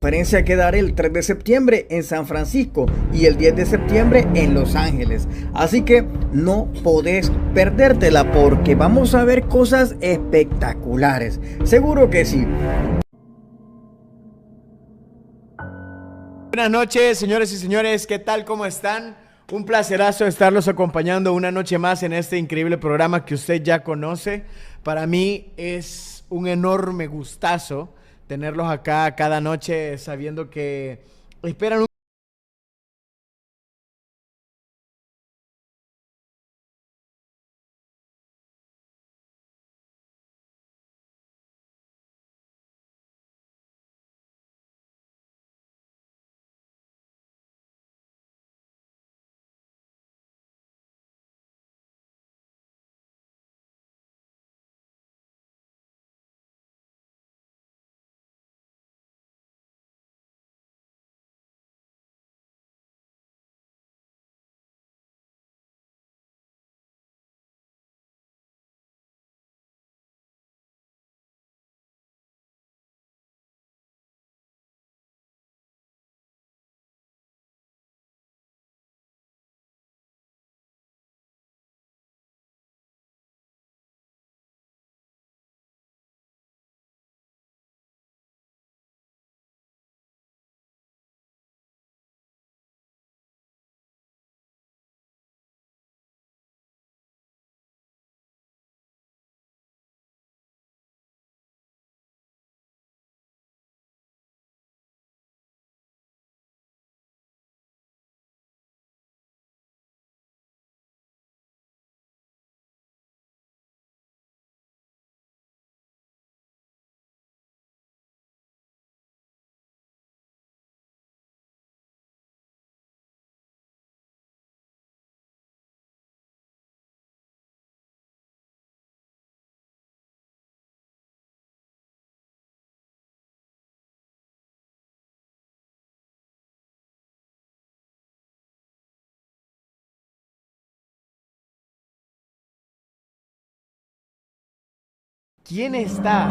conferencia que daré el 3 de septiembre en San Francisco y el 10 de septiembre en Los Ángeles. Así que no podés perdértela porque vamos a ver cosas espectaculares. Seguro que sí. Buenas noches, señores y señores. ¿Qué tal? ¿Cómo están? Un placerazo estarlos acompañando una noche más en este increíble programa que usted ya conoce. Para mí es un enorme gustazo tenerlos acá cada noche sabiendo que esperan un ¿quién está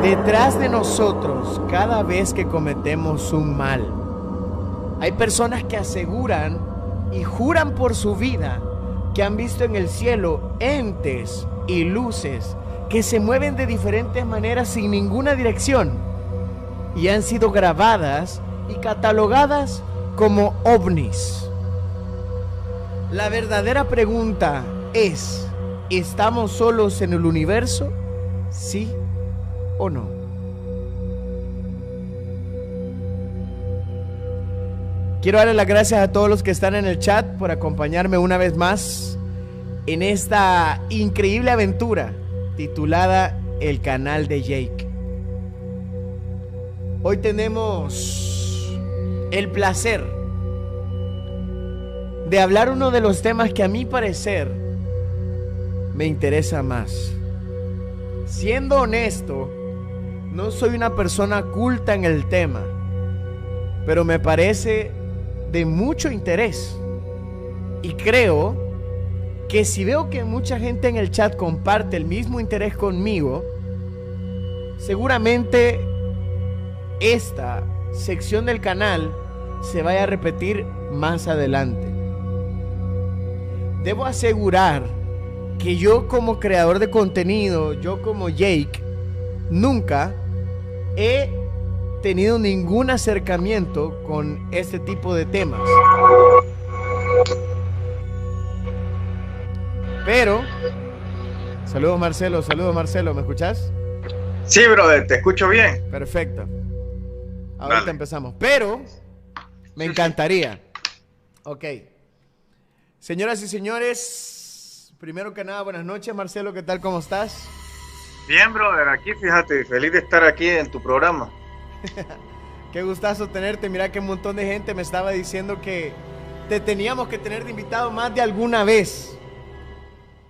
detrás de nosotros cada vez que cometemos un mal? Hay personas que aseguran y juran por su vida que han visto en el cielo entes y luces que se mueven de diferentes maneras sin ninguna dirección y han sido grabadas y catalogadas como ovnis. La verdadera pregunta es: ¿estamos solos en el universo? ¿Sí o no? Quiero darle las gracias a todos los que están en el chat por acompañarme una vez más en esta increíble aventura titulada El Canal de Jake. Hoy tenemos el placer de hablar uno de los temas que a mi parecer me interesa más. Siendo honesto, no soy una persona culta en el tema, pero me parece de mucho interés. Y creo que si veo que mucha gente en el chat comparte el mismo interés conmigo, seguramente esta sección del canal se vaya a repetir más adelante. Debo asegurar que yo como creador de contenido, yo como Jake, nunca he tenido ningún acercamiento con este tipo de temas. Pero, saludos Marcelo, ¿me escuchas? Sí, brother, te escucho bien. Perfecto. Ahorita empezamos. Pero, me encantaría. Ok. Señoras y señores, primero que nada, buenas noches, Marcelo, ¿qué tal? ¿Cómo estás? Bien, brother, aquí fíjate, feliz de estar aquí en tu programa. Qué gustazo tenerte. Mira que un montón de gente me estaba diciendo que te teníamos que tener de invitado más de alguna vez.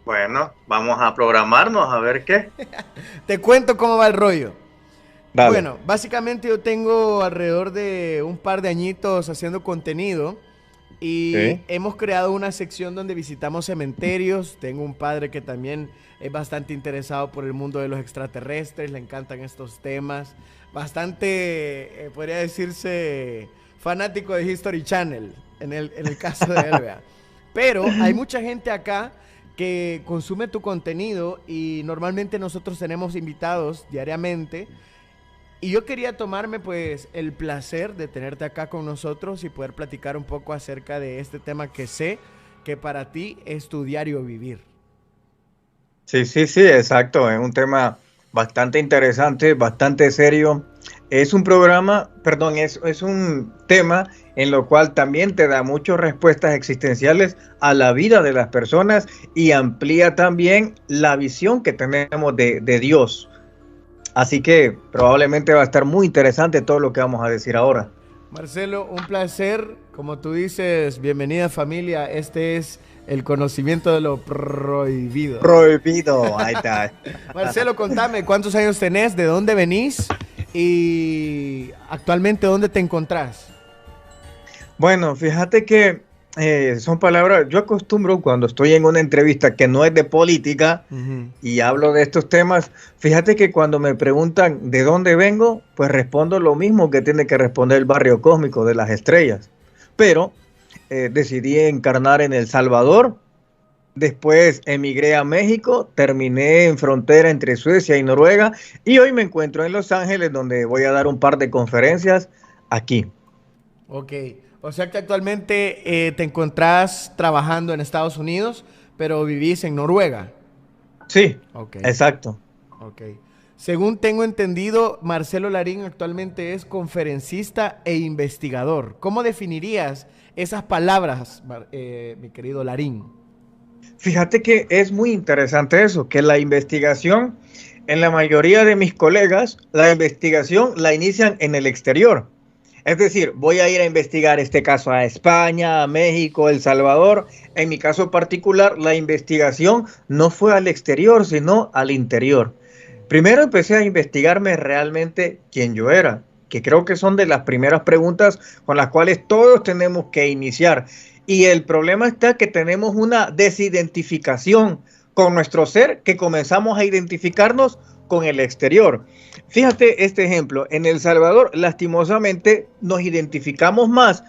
Bueno, vamos a programarnos a ver qué. Te cuento cómo va el rollo. Dale. Bueno, básicamente yo tengo alrededor de un par de añitos haciendo contenido Y Sí. hemos creado una sección donde visitamos cementerios. Tengo un padre que también es bastante interesado por el mundo de los extraterrestres, le encantan estos temas. Bastante, podría decirse, fanático de History Channel, en el caso de él, vea. Pero hay mucha gente acá que consume tu contenido y normalmente nosotros tenemos invitados diariamente. Y yo quería tomarme pues el placer de tenerte acá con nosotros y poder platicar un poco acerca de este tema que sé que para ti es tu diario vivir. Sí, sí, sí, exacto. Es un tema bastante interesante, bastante serio. Es un programa, perdón, es un tema en lo cual también te da muchas respuestas existenciales a la vida de las personas y amplía también la visión que tenemos de Dios. Así que probablemente va a estar muy interesante todo lo que vamos a decir ahora. Marcelo, un placer. Como tú dices, bienvenida familia. Este es el conocimiento de lo prohibido. Prohibido, ahí está. Marcelo, contame, ¿cuántos años tenés? ¿De dónde venís? Y actualmente, ¿dónde te encontrás? Bueno, fíjate que son palabras, yo acostumbro cuando estoy en una entrevista que no es de política Ujú. y hablo de estos temas, fíjate que cuando me preguntan de dónde vengo, pues respondo lo mismo que tiene que responder el barrio cósmico de las estrellas. Pero decidí encarnar en El Salvador, después emigré a México, terminé en frontera entre Suecia y Noruega y hoy me encuentro en Los Ángeles donde voy a dar un par de conferencias aquí. Ok, o sea que actualmente te encontrás trabajando en Estados Unidos, pero vivís en Noruega. Sí, Ok, exacto. ok. Según tengo entendido, Marcelo Larín actualmente es conferencista e investigador. ¿Cómo definirías esas palabras, mi querido Larín? Fíjate que es muy interesante eso, que la investigación, en la mayoría de mis colegas, la investigación la inician en el exterior. Es decir, voy a ir a investigar este caso a España, a México, El Salvador. En mi caso particular, la investigación no fue al exterior, sino al interior. Primero empecé a investigarme realmente quién yo era, que creo que son de las primeras preguntas con las cuales todos tenemos que iniciar. Y el problema está que tenemos una desidentificación con nuestro ser, que comenzamos a identificarnos con el exterior. Fíjate este ejemplo, en El Salvador lastimosamente nos identificamos más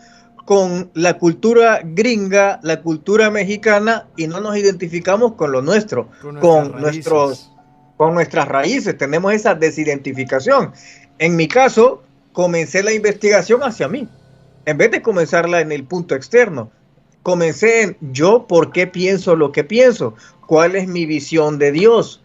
con la cultura gringa, la cultura mexicana y no nos identificamos con lo nuestro, Con nuestras con raíces. con nuestras raíces, tenemos esa desidentificación. En mi caso, comencé la investigación hacia mí, en vez de comenzarla en el punto externo. Comencé en yo, ¿por qué pienso lo que pienso? ¿Cuál es mi visión de Dios?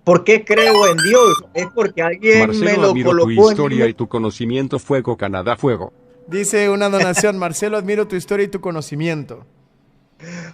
¿Por qué creo en Dios? Es porque alguien me Marcelo, lo admiro tu colocó en historia mi... y tu conocimiento. Fuego, Canadá, fuego. Dice una donación, Marcelo, admiro tu historia y tu conocimiento.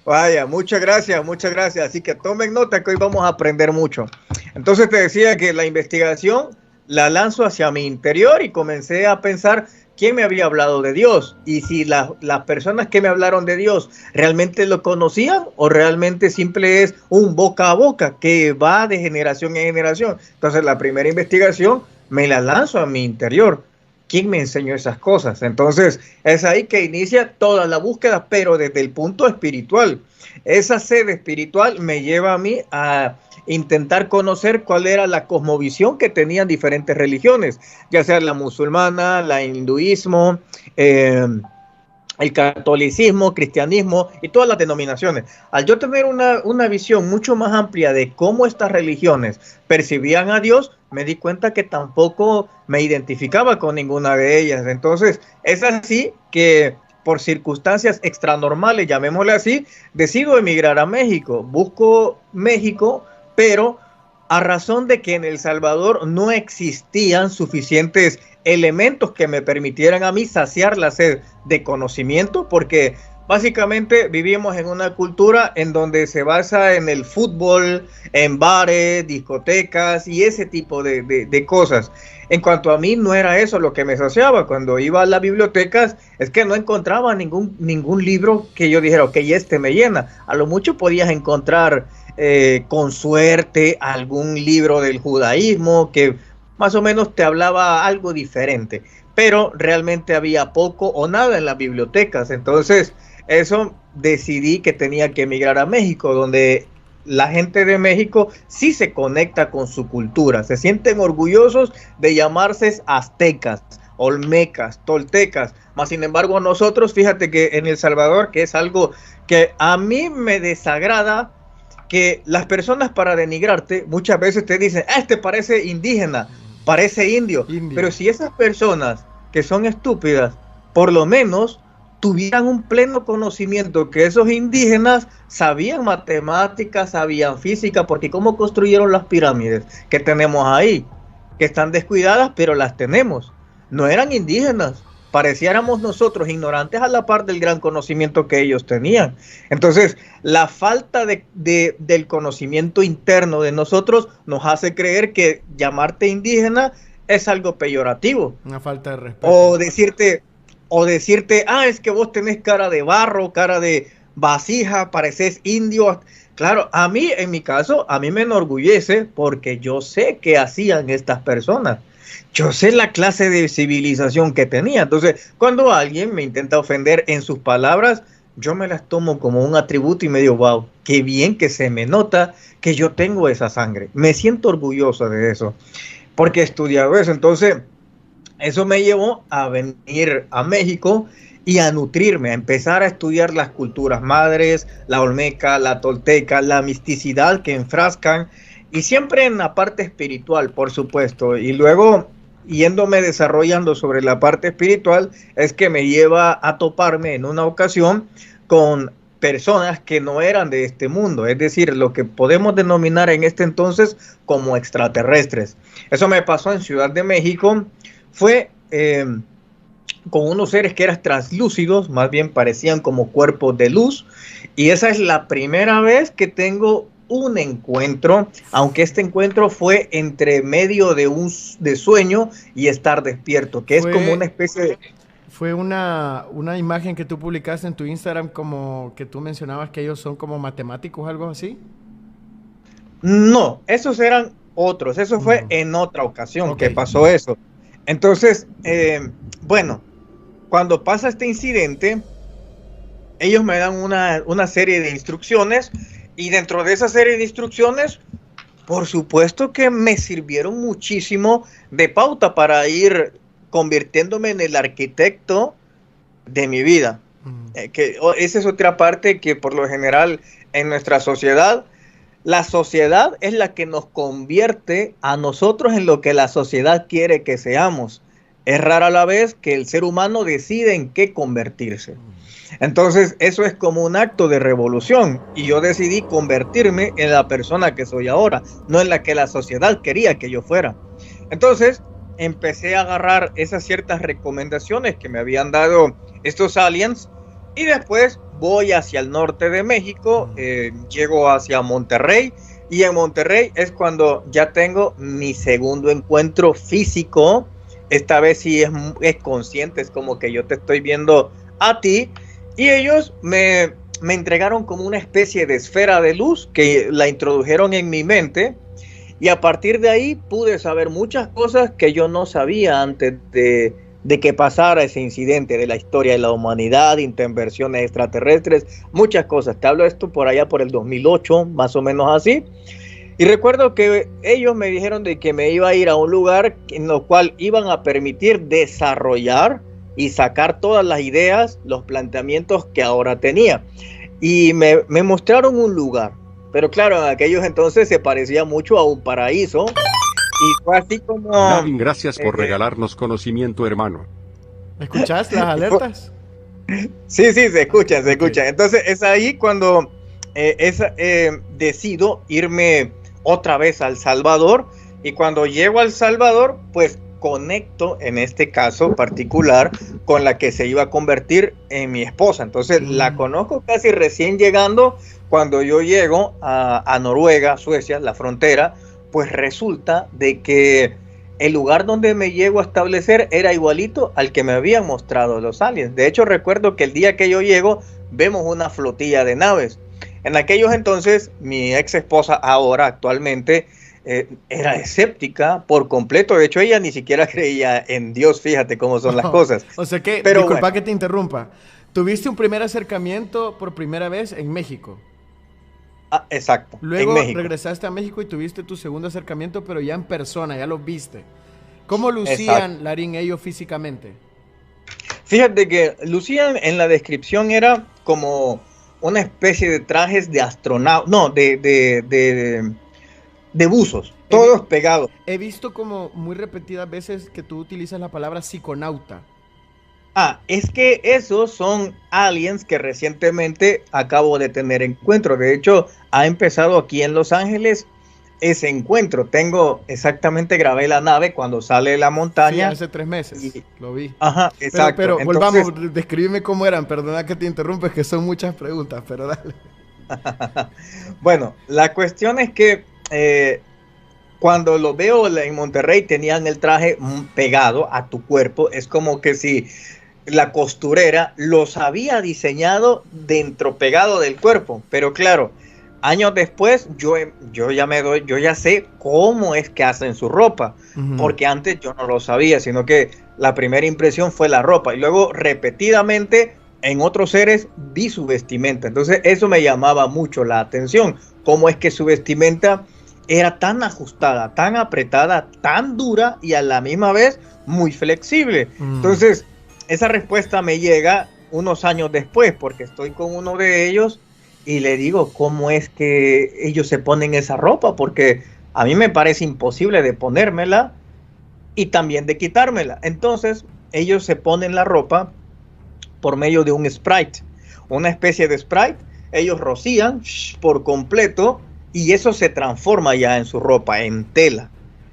Vaya, muchas gracias, muchas gracias. Así que tomen nota que hoy vamos a aprender mucho. Entonces te decía que la investigación la lanzo hacia mi interior y comencé a pensar quién me había hablado de Dios y si las personas que me hablaron de Dios realmente lo conocían o realmente simple es un boca a boca que va de generación en generación. Entonces la primera investigación me la lanzo a mi interior. ¿Quién me enseñó esas cosas? Entonces es ahí que inicia toda la búsqueda, pero desde el punto espiritual. Esa sede espiritual me lleva a mí a intentar conocer cuál era la cosmovisión que tenían diferentes religiones, ya sea la musulmana, la hinduismo, el catolicismo, cristianismo y todas las denominaciones. Al yo tener una visión mucho más amplia de cómo estas religiones percibían a Dios, me di cuenta que tampoco me identificaba con ninguna de ellas. Entonces, es así que por circunstancias extranormales, llamémosle así, decido emigrar a México. Busco México, pero a razón de que en El Salvador no existían suficientes elementos que me permitieran a mí saciar la sed de conocimiento, porque básicamente vivimos en una cultura en donde se basa en el fútbol, en bares, discotecas y ese tipo de cosas. En cuanto a mí, no era eso lo que me saciaba. Cuando iba a las bibliotecas, es que no encontraba ningún libro que yo dijera, ok, este me llena. A lo mucho podías encontrar, con suerte, algún libro del judaísmo que más o menos te hablaba algo diferente, pero realmente había poco o nada en las bibliotecas. Entonces eso decidí que tenía que emigrar a México, donde la gente de México sí se conecta con su cultura, se sienten orgullosos de llamarse aztecas, olmecas, toltecas, mas sin embargo nosotros, fíjate que en El Salvador, que es algo que a mí me desagrada, que las personas para denigrarte muchas veces te dicen, este parece indígena, parece indio, pero si esas personas que son estúpidas, por lo menos tuvieran un pleno conocimiento que esos indígenas sabían matemáticas, sabían física, porque cómo construyeron las pirámides que tenemos ahí, que están descuidadas, pero las tenemos. No eran indígenas, pareciéramos nosotros ignorantes a la par del gran conocimiento que ellos tenían. Entonces, la falta del conocimiento interno de nosotros nos hace creer que llamarte indígena es algo peyorativo. Una falta de respeto. O decirte, es que vos tenés cara de barro, cara de vasija, pareces indio. Claro, a mí, en mi caso, a mí me enorgullece porque yo sé qué hacían estas personas. Yo sé la clase de civilización que tenía. Entonces, cuando alguien me intenta ofender en sus palabras, yo me las tomo como un atributo y me digo, wow, qué bien que se me nota que yo tengo esa sangre. Me siento orgulloso de eso, porque he estudiado eso. Entonces, eso me llevó a venir a México y a nutrirme, a empezar a estudiar las culturas madres, la olmeca, la tolteca, la misticidad que enfrascan, y siempre en la parte espiritual, por supuesto. Y luego, yéndome desarrollando sobre la parte espiritual, es que me lleva a toparme en una ocasión con personas que no eran de este mundo, es decir, lo que podemos denominar en este entonces como extraterrestres. Eso me pasó en Ciudad de México. Fue con unos seres que eran translúcidos, más bien parecían como cuerpos de luz, y esa es la primera vez que tengo un encuentro, aunque este encuentro fue entre medio de sueño y estar despierto, que es como una especie de... Fue una imagen que tú publicaste en tu Instagram, como que tú mencionabas que ellos son como matemáticos, algo así. No, esos eran otros, eso fue en otra ocasión que pasó eso. Entonces, bueno, cuando pasa este incidente, ellos me dan una serie de instrucciones, y dentro de esa serie de instrucciones, por supuesto que me sirvieron muchísimo de pauta para ir convirtiéndome en el arquitecto de mi vida. Esa es otra parte que por lo general en nuestra sociedad, la sociedad es la que nos convierte a nosotros en lo que la sociedad quiere que seamos. Es rara la vez que el ser humano decide en qué convertirse. Entonces, eso es como un acto de revolución, y yo decidí convertirme en la persona que soy ahora, no en la que la sociedad quería que yo fuera. Entonces, empecé a agarrar esas ciertas recomendaciones que me habían dado estos aliens, y después voy hacia el norte de México, llego hacia Monterrey, y en Monterrey es cuando ya tengo mi segundo encuentro físico. Esta vez sí es consciente, es como que yo te estoy viendo a ti, y ellos me entregaron como una especie de esfera de luz que la introdujeron en mi mente, y a partir de ahí pude saber muchas cosas que yo no sabía antes de que pasara ese incidente, de la historia de la humanidad, intervenciones extraterrestres, muchas cosas. Te hablo de esto por allá por el 2008, más o menos así. Y recuerdo que ellos me dijeron de que me iba a ir a un lugar en lo cual iban a permitir desarrollar y sacar todas las ideas, los planteamientos que ahora tenía. Y me mostraron un lugar, pero claro, en aquellos entonces se parecía mucho a un paraíso, y fue así como... Gavin, gracias por regalarnos conocimiento, hermano. ¿Escuchás las alertas? Sí, se escuchan. Entonces es ahí cuando decido irme otra vez a El Salvador, y cuando llego a El Salvador, pues conecto en este caso particular con la que se iba a convertir en mi esposa. Entonces la conozco casi recién llegando. Cuando yo llego a Noruega, Suecia, la frontera, pues resulta de que el lugar donde me llego a establecer era igualito al que me habían mostrado los aliens. De hecho, recuerdo que el día que yo llego, vemos una flotilla de naves. En aquellos entonces, mi ex esposa, ahora actualmente, era escéptica por completo. De hecho, ella ni siquiera creía en Dios. Fíjate cómo son las cosas. O sea que, pero disculpa bueno, que te interrumpa, Tuviste un primer acercamiento por primera vez en México. Ah, exacto. Luego en México. regresaste a México y tuviste tu segundo acercamiento, pero ya en persona, ya los viste. ¿Cómo lucían, Larín, ellos físicamente? Fíjate que lucían en la descripción era como una especie de trajes de astronauta, no, de buzos, todos pegados. He visto como muy repetidas veces que tú utilizas la palabra psiconauta. Ah, es que esos son aliens que recientemente acabo de tener encuentro. De hecho, ha empezado aquí en Los Ángeles ese encuentro. Grabé la nave cuando sale de la montaña. Sí, hace 3 meses, lo vi. Ajá, exacto. Pero Entonces, volvamos, descríbeme cómo eran. Perdona que te interrumpa, es que son muchas preguntas, pero dale. Bueno, la cuestión es que cuando lo veo en Monterrey tenían el traje pegado a tu cuerpo. Es como que si la costurera los había diseñado dentro, pegado del cuerpo. Pero claro, años después yo ya sé cómo es que hacen su ropa. Porque antes yo no lo sabía, sino que la primera impresión fue la ropa. Y luego repetidamente en otros seres vi su vestimenta. Entonces eso me llamaba mucho la atención. Cómo es que su vestimenta era tan ajustada, tan apretada, tan dura y a la misma vez muy flexible. Entonces esa respuesta me llega unos años después, porque estoy con uno de ellos y le digo cómo es que ellos se ponen esa ropa, porque a mí me parece imposible de ponérmela y también de quitármela. Entonces ellos se ponen la ropa por medio de un Sprite, una especie de Sprite. Ellos rocían por completo y eso se transforma ya en su ropa, en tela,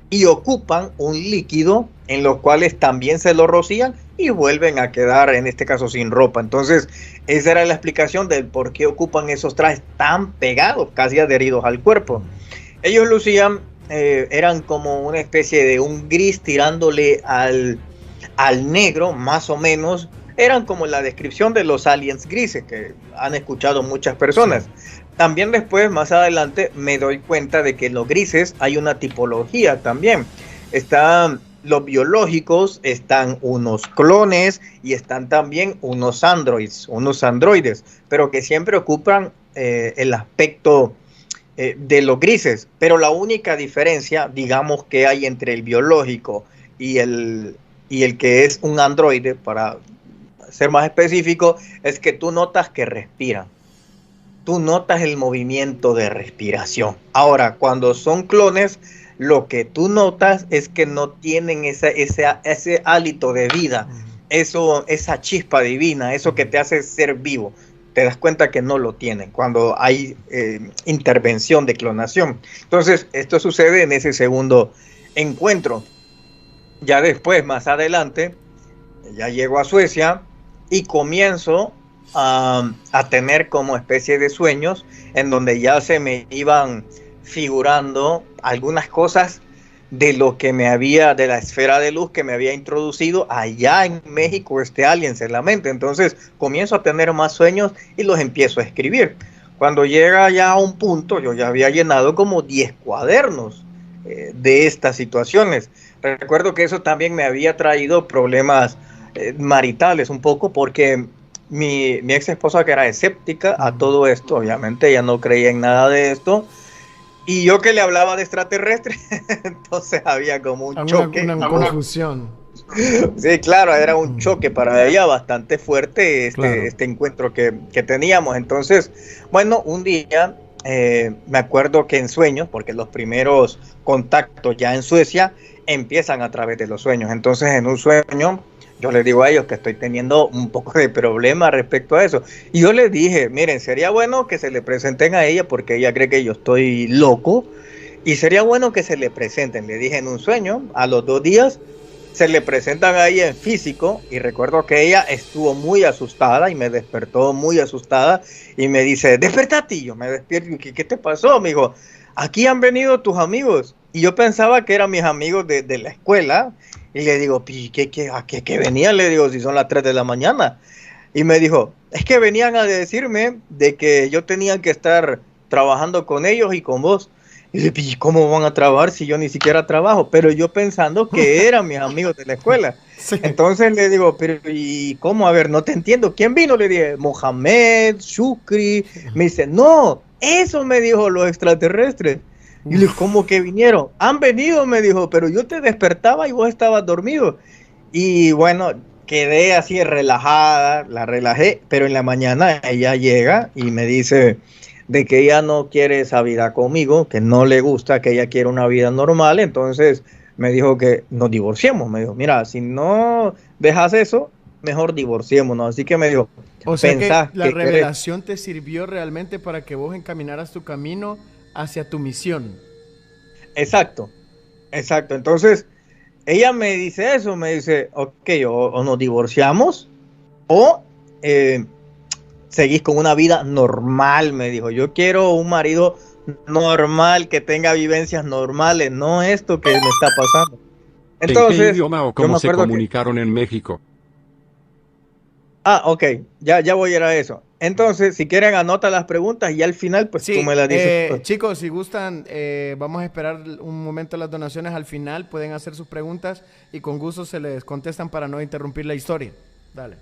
y ocupan un líquido en los cuales también se lo rocían y vuelven a quedar, en este caso, sin ropa. Entonces, esa era la explicación del por qué ocupan esos trajes tan pegados, casi adheridos al cuerpo. Ellos lucían, eran como una especie de un gris tirándole al negro, más o menos. Eran como la descripción de los aliens grises que han escuchado muchas personas. También después, más adelante, me doy cuenta de que en los grises hay una tipología también. Están los biológicos, están unos clones y están también unos androides, pero que siempre ocupan el aspecto de los grises. Pero la única diferencia, digamos, que hay entre el biológico y el que es un androide, para ser más específico, es que tú notas que respiran. Tú notas el movimiento de respiración. Ahora, cuando son clones, lo que tú notas es que no tienen ese hálito de vida, esa chispa divina, eso que te hace ser vivo. Te das cuenta que no lo tienen cuando hay intervención de clonación. Entonces, esto sucede en ese segundo encuentro. Ya después, más adelante, ya llego a Suecia y comienzo a tener como especie de sueños en donde ya se me iban figurando algunas cosas de lo que de la esfera de luz que me había introducido allá en México este alien en la mente. Entonces comienzo a tener más sueños y los empiezo a escribir. Cuando llega ya a un punto, yo ya había llenado como 10 cuadernos de estas situaciones. Recuerdo que eso también me había traído problemas maritales un poco, porque mi ex esposa, que era escéptica a todo esto, obviamente ella no creía en nada de esto, y yo que le hablaba de extraterrestres, entonces había como un choque. Una confusión. Sí, claro, era un choque para ella bastante fuerte este encuentro que teníamos. Entonces, bueno, un día me acuerdo que en sueños, porque los primeros contactos ya en Suecia empiezan a través de los sueños. Entonces, en un sueño, yo les digo a ellos que estoy teniendo un poco de problema respecto a eso. Y yo les dije, miren, sería bueno que se le presenten a ella porque ella cree que yo estoy loco. Y sería bueno que se le presenten. Le dije en un sueño, a los 2 días, se le presentan a ella en físico. Y recuerdo que ella estuvo muy asustada y me despertó muy asustada. Y me dice, despertate. Y yo me despierto. ¿Qué te pasó, amigo? Aquí han venido tus amigos. Y yo pensaba que eran mis amigos de la escuela. Y le digo, ¿a qué venían? Le digo, si son las 3 de la mañana. Y me dijo, es que venían a decirme de que yo tenía que estar trabajando con ellos y con vos. Y dice, ¿y cómo van a trabajar si yo ni siquiera trabajo? Pero yo pensando que eran mis amigos de la escuela. Sí. Entonces le digo, pero ¿y cómo? A ver, no te entiendo. ¿Quién vino? Le dije, Mohamed, Shukri. Me dice, no, eso me dijo los extraterrestres. Y le digo, ¿cómo que vinieron? Han venido, me dijo, pero yo te despertaba y vos estabas dormido. Y bueno, quedé así relajada, la relajé, pero en la mañana ella llega y me dice de que ella no quiere esa vida conmigo, que no le gusta, que ella quiere una vida normal. Entonces me dijo que nos divorciemos. Me dijo, mira, si no dejas eso, mejor divorciémonos. Así que me dijo, O sea que pensás la que revelación te sirvió realmente para que vos encaminaras tu camino hacia tu misión. exacto, exacto. Entonces ella me dice eso, me dice, ok, o nos divorciamos o seguís con una vida normal, me dijo. Yo quiero un marido normal, que tenga vivencias normales, no esto que me está pasando. ¿En qué Entonces, idioma o yo cómo me se acuerdo que... comunicaron en México? Ah, ok, ya voy a ir a eso. Entonces, si quieren, anota las preguntas y al final, pues tú Sí, me las dices. chicos, si gustan, vamos a esperar un momento las donaciones al final. Pueden hacer sus preguntas y con gusto se les contestan para no interrumpir la historia. Dale.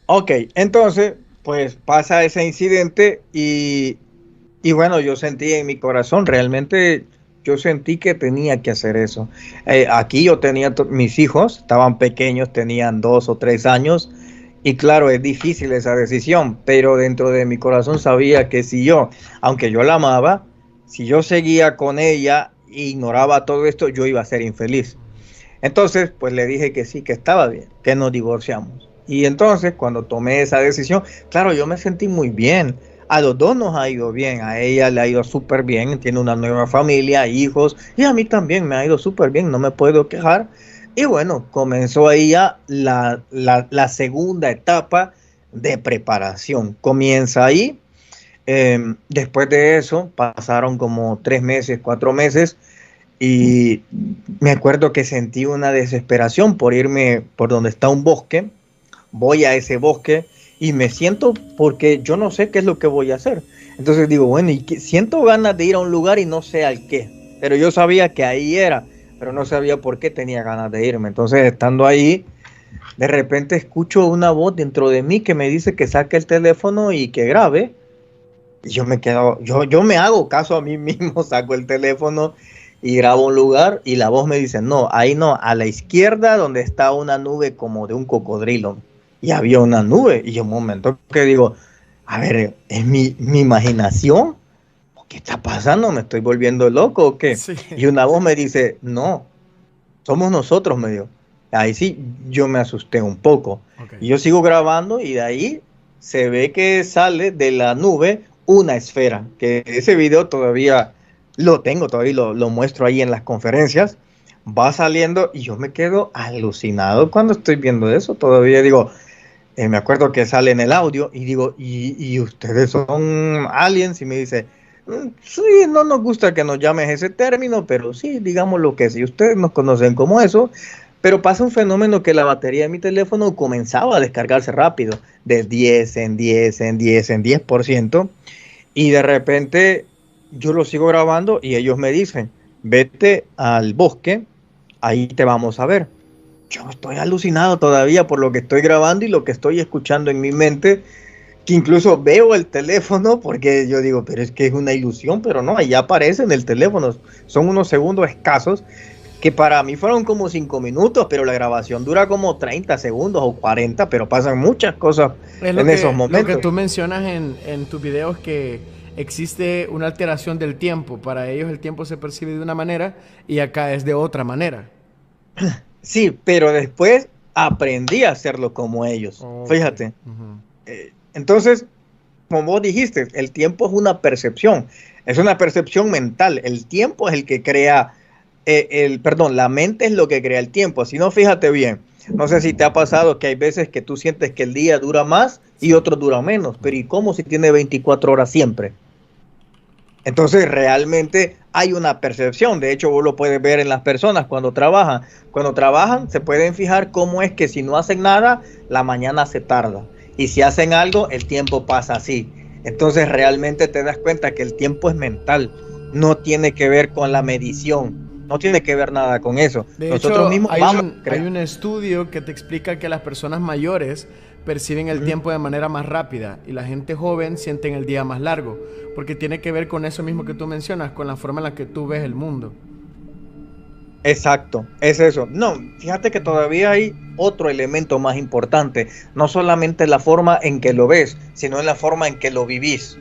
Ok, entonces, pues pasa ese incidente y bueno, yo sentí en mi corazón, realmente yo sentí que tenía que hacer eso. Aquí yo tenía mis hijos, estaban pequeños, tenían 2 o 3 años, y claro, es difícil esa decisión, pero dentro de mi corazón sabía que si yo, aunque yo la amaba, si yo seguía con ella e ignoraba todo esto, yo iba a ser infeliz. Entonces, pues le dije que sí, que estaba bien, que nos divorciamos. Y entonces, cuando tomé esa decisión, claro, yo me sentí muy bien. A los dos nos ha ido bien, a ella le ha ido súper bien, tiene una nueva familia, hijos, y a mí también me ha ido súper bien, no me puedo quejar. Y bueno, comenzó ahí ya la segunda etapa de preparación. Comienza ahí. Después de eso, pasaron como 3 meses, 4 meses, y me acuerdo que sentí una desesperación por irme por donde está un bosque. Voy a ese bosque y me siento porque yo no sé qué es lo que voy a hacer. Entonces digo, bueno, siento ganas de ir a un lugar y no sé al qué. Pero yo sabía que ahí era, pero no sabía por qué tenía ganas de irme. Entonces, estando ahí, de repente escucho una voz dentro de mí que me dice que saque el teléfono y que grabe. Y yo me quedo, yo me hago caso a mí mismo, saco el teléfono y grabo un lugar y la voz me dice, no, ahí no, a la izquierda donde está una nube como de un cocodrilo. Y había una nube y yo un momento que digo, a ver, ¿es mi imaginación? ¿Qué está pasando? ¿Me estoy volviendo loco o qué? Sí. Y una voz me dice, no, somos nosotros, me dijo. Ahí sí, yo me asusté un poco. Okay. Y yo sigo grabando y de ahí se ve que sale de la nube una esfera, que ese video todavía lo tengo, todavía lo muestro ahí en las conferencias. Va saliendo y yo me quedo alucinado cuando estoy viendo eso. Todavía digo, me acuerdo que sale en el audio y digo, ¿y ustedes son aliens? Y me dice, sí, no nos gusta que nos llames ese término, pero sí, digamos lo que sí, ustedes nos conocen como eso. Pero pasa un fenómeno que la batería de mi teléfono comenzaba a descargarse rápido, de 10 en 10, en 10, en 10%, y de repente yo lo sigo grabando y ellos me dicen, vete al bosque, ahí te vamos a ver. Yo estoy alucinado todavía por lo que estoy grabando y lo que estoy escuchando en mi mente, que incluso veo el teléfono porque yo digo, pero es que es una ilusión, pero no, ahí aparece en el teléfono, son unos segundos escasos, que para mí fueron como 5 minutos, pero la grabación dura como 30 segundos o 40, pero pasan muchas cosas en esos momentos. Lo que tú mencionas en tus videos, que existe una alteración del tiempo. Para ellos el tiempo se percibe de una manera y acá es de otra manera. Sí, pero después aprendí a hacerlo como ellos. Okay. Fíjate. Entonces, como vos dijiste, el tiempo es una percepción mental. El tiempo es el que crea... la mente es lo que crea el tiempo. Si no, fíjate bien, no sé si te ha pasado que hay veces que tú sientes que el día dura más y otro dura menos, pero ¿y cómo si tiene 24 horas siempre? Entonces realmente hay una percepción. De hecho, vos lo puedes ver en las personas cuando trabajan. Cuando trabajan se pueden fijar cómo es que si no hacen nada, la mañana se tarda, y si hacen algo, el tiempo pasa así. Entonces realmente te das cuenta que el tiempo es mental. no tiene que ver con la medición, no tiene que ver nada con eso. De Nosotros hecho, mismos hay un estudio que te explica que las personas mayores perciben el tiempo de manera más rápida y la gente joven sienten el día más largo, porque tiene que ver con eso mismo que tú mencionas, con la forma en la que tú ves el mundo. Exacto, es eso. No, fíjate que todavía hay otro elemento más importante, no solamente la forma en que lo ves, sino en la forma en que lo vivís.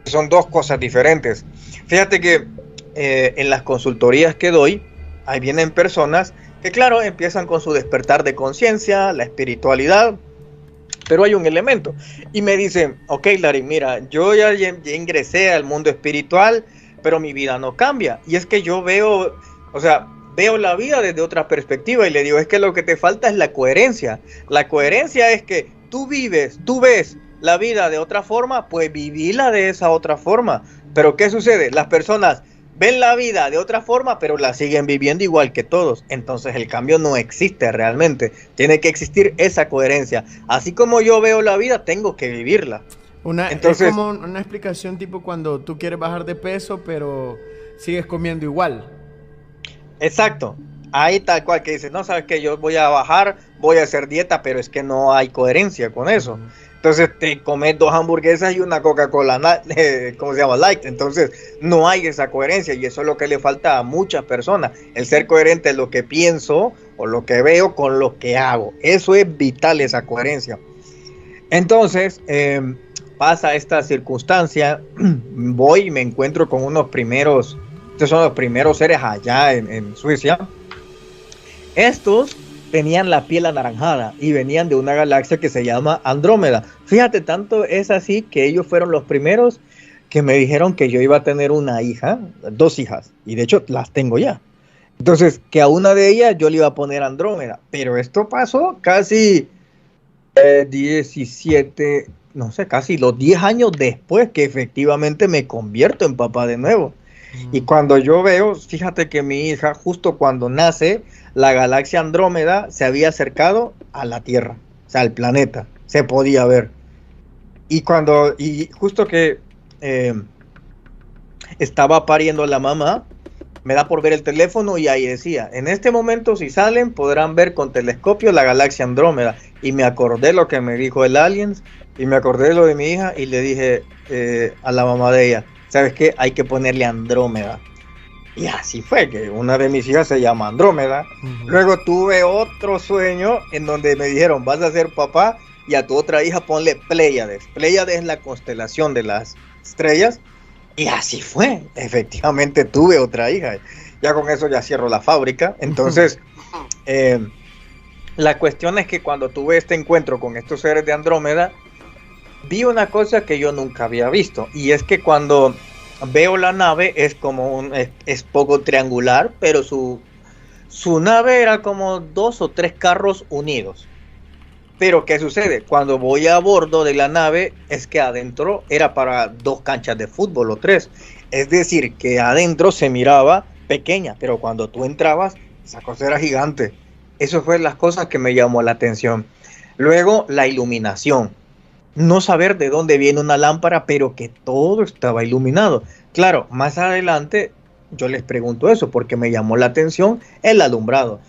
Son dos cosas diferentes. Fíjate que en las consultorías que doy, ahí vienen personas que, claro, empiezan con su despertar de conciencia, la espiritualidad, pero hay un elemento. Y me dicen, ok, Larry, mira, yo ya ingresé al mundo espiritual, pero mi vida no cambia. Y es que yo veo, o sea, veo la vida desde otra perspectiva y le digo, es que lo que te falta es la coherencia. La coherencia es que tú ves la vida de otra forma, pues vivila de esa otra forma. Pero ¿qué sucede? Las personas ven la vida de otra forma, pero la siguen viviendo igual que todos. Entonces el cambio no existe realmente. Tiene que existir esa coherencia. Así como yo veo la vida, tengo que vivirla. Entonces, es como una explicación tipo cuando tú quieres bajar de peso, pero sigues comiendo igual. Exacto. Ahí tal cual que dices, no, sabes que yo voy a bajar, voy a hacer dieta, pero es que no hay coherencia con eso. Entonces te comes 2 hamburguesas y una Coca-Cola, ¿cómo se llama? Light. Entonces no hay esa coherencia y eso es lo que le falta a muchas personas. El ser coherente en lo que pienso o lo que veo con lo que hago. Eso es vital, esa coherencia. Entonces pasa esta circunstancia, voy y me encuentro con estos son los primeros seres allá en Suecia. Estos tenían la piel anaranjada y venían de una galaxia que se llama Andrómeda. Fíjate, tanto es así que ellos fueron los primeros que me dijeron que yo iba a tener una hija, 2 hijas, y de hecho las tengo ya. Entonces, que a una de ellas yo le iba a poner Andrómeda, pero esto pasó casi 17, no sé, casi los 10 años después que efectivamente me convierto en papá de nuevo. Y cuando yo veo, fíjate que mi hija, justo cuando nace, la galaxia Andrómeda se había acercado a la Tierra, o sea, al planeta, se podía ver. Y justo que estaba pariendo la mamá, me da por ver el teléfono y ahí decía, en este momento si salen podrán ver con telescopio la galaxia Andrómeda. Y me acordé lo que me dijo el Aliens y me acordé de lo de mi hija y le dije a la mamá de ella, ¿sabes qué? Hay que ponerle Andrómeda. Y así fue, que una de mis hijas se llama Andrómeda. Luego tuve otro sueño en donde me dijeron, vas a ser papá y a tu otra hija ponle Pléyades. Pléyades es la constelación de las estrellas. Y así fue, efectivamente tuve otra hija. Ya con eso ya cierro la fábrica. Entonces, la cuestión es que cuando tuve este encuentro con estos seres de Andrómeda, vi una cosa que yo nunca había visto. Y es que cuando veo la nave es como es poco triangular, pero su nave era como 2 o 3 carros unidos. Pero ¿qué sucede? Cuando voy a bordo de la nave es que adentro era para 2 canchas de fútbol o 3. Es decir, que adentro se miraba pequeña, pero cuando tú entrabas, esa cosa era gigante. Eso fue las cosas que me llamó la atención. Luego, la iluminación. No saber de dónde viene una lámpara, pero que todo estaba iluminado. Claro, más adelante yo les pregunto eso porque me llamó la atención el alumbrado.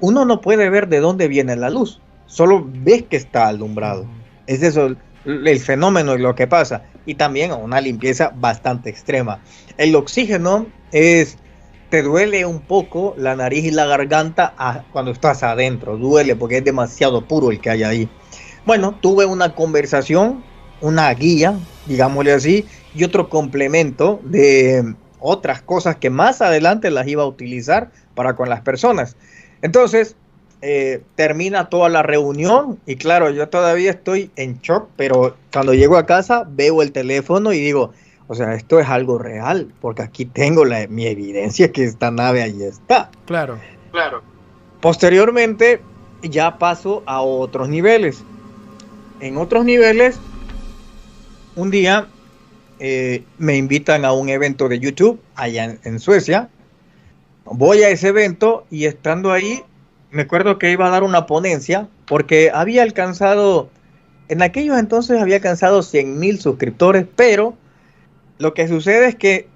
Uno no puede ver de dónde viene la luz, solo ves que está alumbrado. Es eso el fenómeno y lo que pasa. Y también una limpieza bastante extrema. El oxígeno te duele un poco la nariz y la garganta cuando estás adentro. Duele porque es demasiado puro el que hay ahí. Bueno, tuve una conversación, una guía, digámosle así, y otro complemento de otras cosas que más adelante las iba a utilizar para con las personas. Entonces, termina toda la reunión y claro, yo todavía estoy en shock, pero cuando llego a casa veo el teléfono y digo, o sea, esto es algo real, porque aquí tengo mi evidencia que esta nave ahí está. Claro. Posteriormente, ya paso a otros niveles. En otros niveles, un día me invitan a un evento de YouTube allá en Suecia. Voy a ese evento y estando ahí, me acuerdo que iba a dar una ponencia porque había alcanzado, en aquellos entonces había alcanzado 100,000 suscriptores, pero lo que sucede es que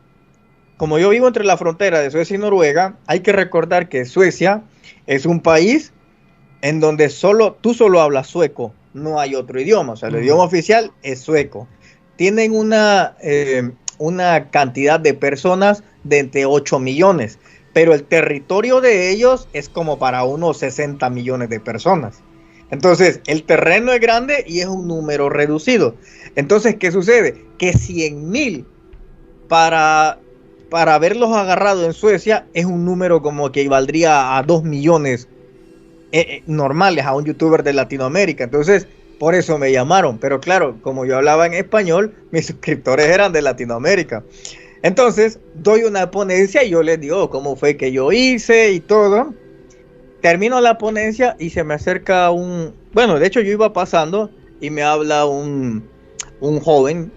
como yo vivo entre la frontera de Suecia y Noruega, hay que recordar que Suecia es un país en donde tú solo hablas sueco, no hay otro idioma, o sea, el idioma oficial es sueco. Tienen una cantidad de personas de entre 8 millones, pero el territorio de ellos es como para unos 60 millones de personas. Entonces, el terreno es grande y es un número reducido. Entonces, ¿qué sucede? Que 100,000 para haberlos agarrado en Suecia es un número como que equivaldría a 2 millones normales a un youtuber de Latinoamérica. Entonces, por eso me llamaron. Pero claro, como yo hablaba en español, mis suscriptores eran de Latinoamérica. Entonces, doy una ponencia y yo les digo cómo fue que yo hice y todo. Termino la ponencia y se me acerca bueno, de hecho yo iba pasando y me habla un joven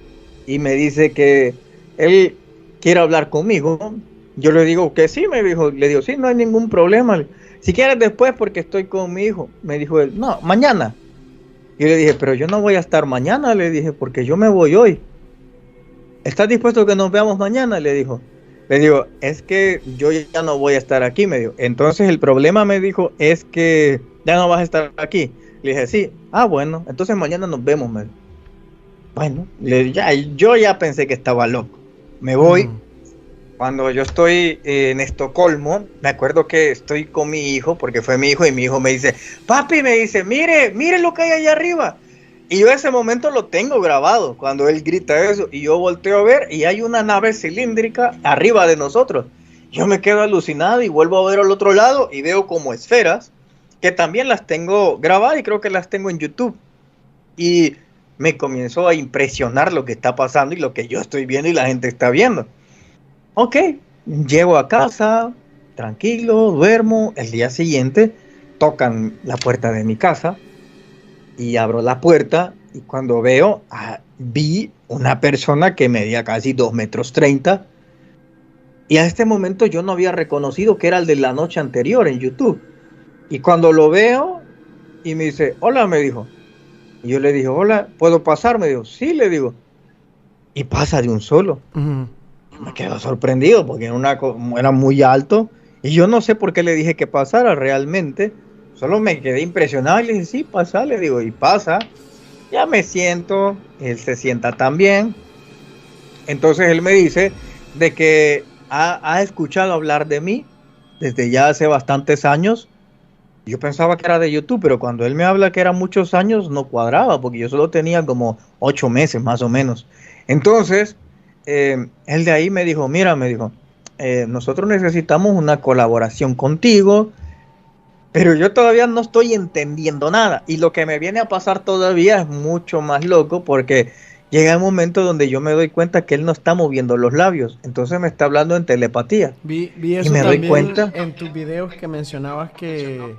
y me dice que él quiere hablar conmigo. Yo le digo que sí, le digo, sí, no hay ningún problema. Si quieres después porque estoy con mi hijo. Me dijo él, no, mañana. Yo le dije, pero yo no voy a estar mañana, le dije, porque yo me voy hoy. ¿Estás dispuesto a que nos veamos mañana? Le dijo. Le digo, es que yo ya no voy a estar aquí, me dijo. Entonces el problema, me dijo, es que ya no vas a estar aquí. Le dije, sí. Ah, bueno, entonces mañana nos vemos, me dijo. Bueno, yo ya pensé que estaba loco. Me voy. Cuando yo estoy en Estocolmo, me acuerdo que estoy con mi hijo, porque fue mi hijo, y mi hijo me dice, papi, me dice, mire lo que hay allá arriba. Y yo ese momento lo tengo grabado, cuando él grita eso, y yo volteo a ver, y hay una nave cilíndrica arriba de nosotros. Yo me quedo alucinado y vuelvo a ver al otro lado, y veo como esferas, que también las tengo grabadas, y creo que las tengo en YouTube. Y me comenzó a impresionar lo que está pasando, y lo que yo estoy viendo, y la gente está viendo. Ok, llego a casa, tranquilo, duermo. El día siguiente tocan la puerta de mi casa y abro la puerta y cuando vi una persona que medía casi 2,30 m y a este momento yo no había reconocido que era el de la noche anterior en YouTube. Y cuando lo veo y me dice, hola, me dijo. Y yo le dije, hola, ¿puedo pasar? Me dijo, sí, le digo. Y pasa de un solo. Me quedo sorprendido porque era muy alto y yo no sé por qué le dije que pasara realmente. Solo me quedé impresionado y le dije, sí, pasa, le digo, y pasa. Ya me siento, él se sienta también. Entonces él me dice de que ha escuchado hablar de mí desde ya hace bastantes años. Yo pensaba que era de YouTube, pero cuando él me habla que eran muchos años, no cuadraba, porque yo solo tenía como 8 meses más o menos. Entonces, él de ahí me dijo, mira, me dijo, nosotros necesitamos una colaboración contigo, pero yo todavía no estoy entendiendo nada. Y lo que me viene a pasar todavía es mucho más loco, porque llega un momento donde yo me doy cuenta que él no está moviendo los labios. Entonces me está hablando en telepatía. Vi eso y me también doy cuenta en tus videos que mencionabas que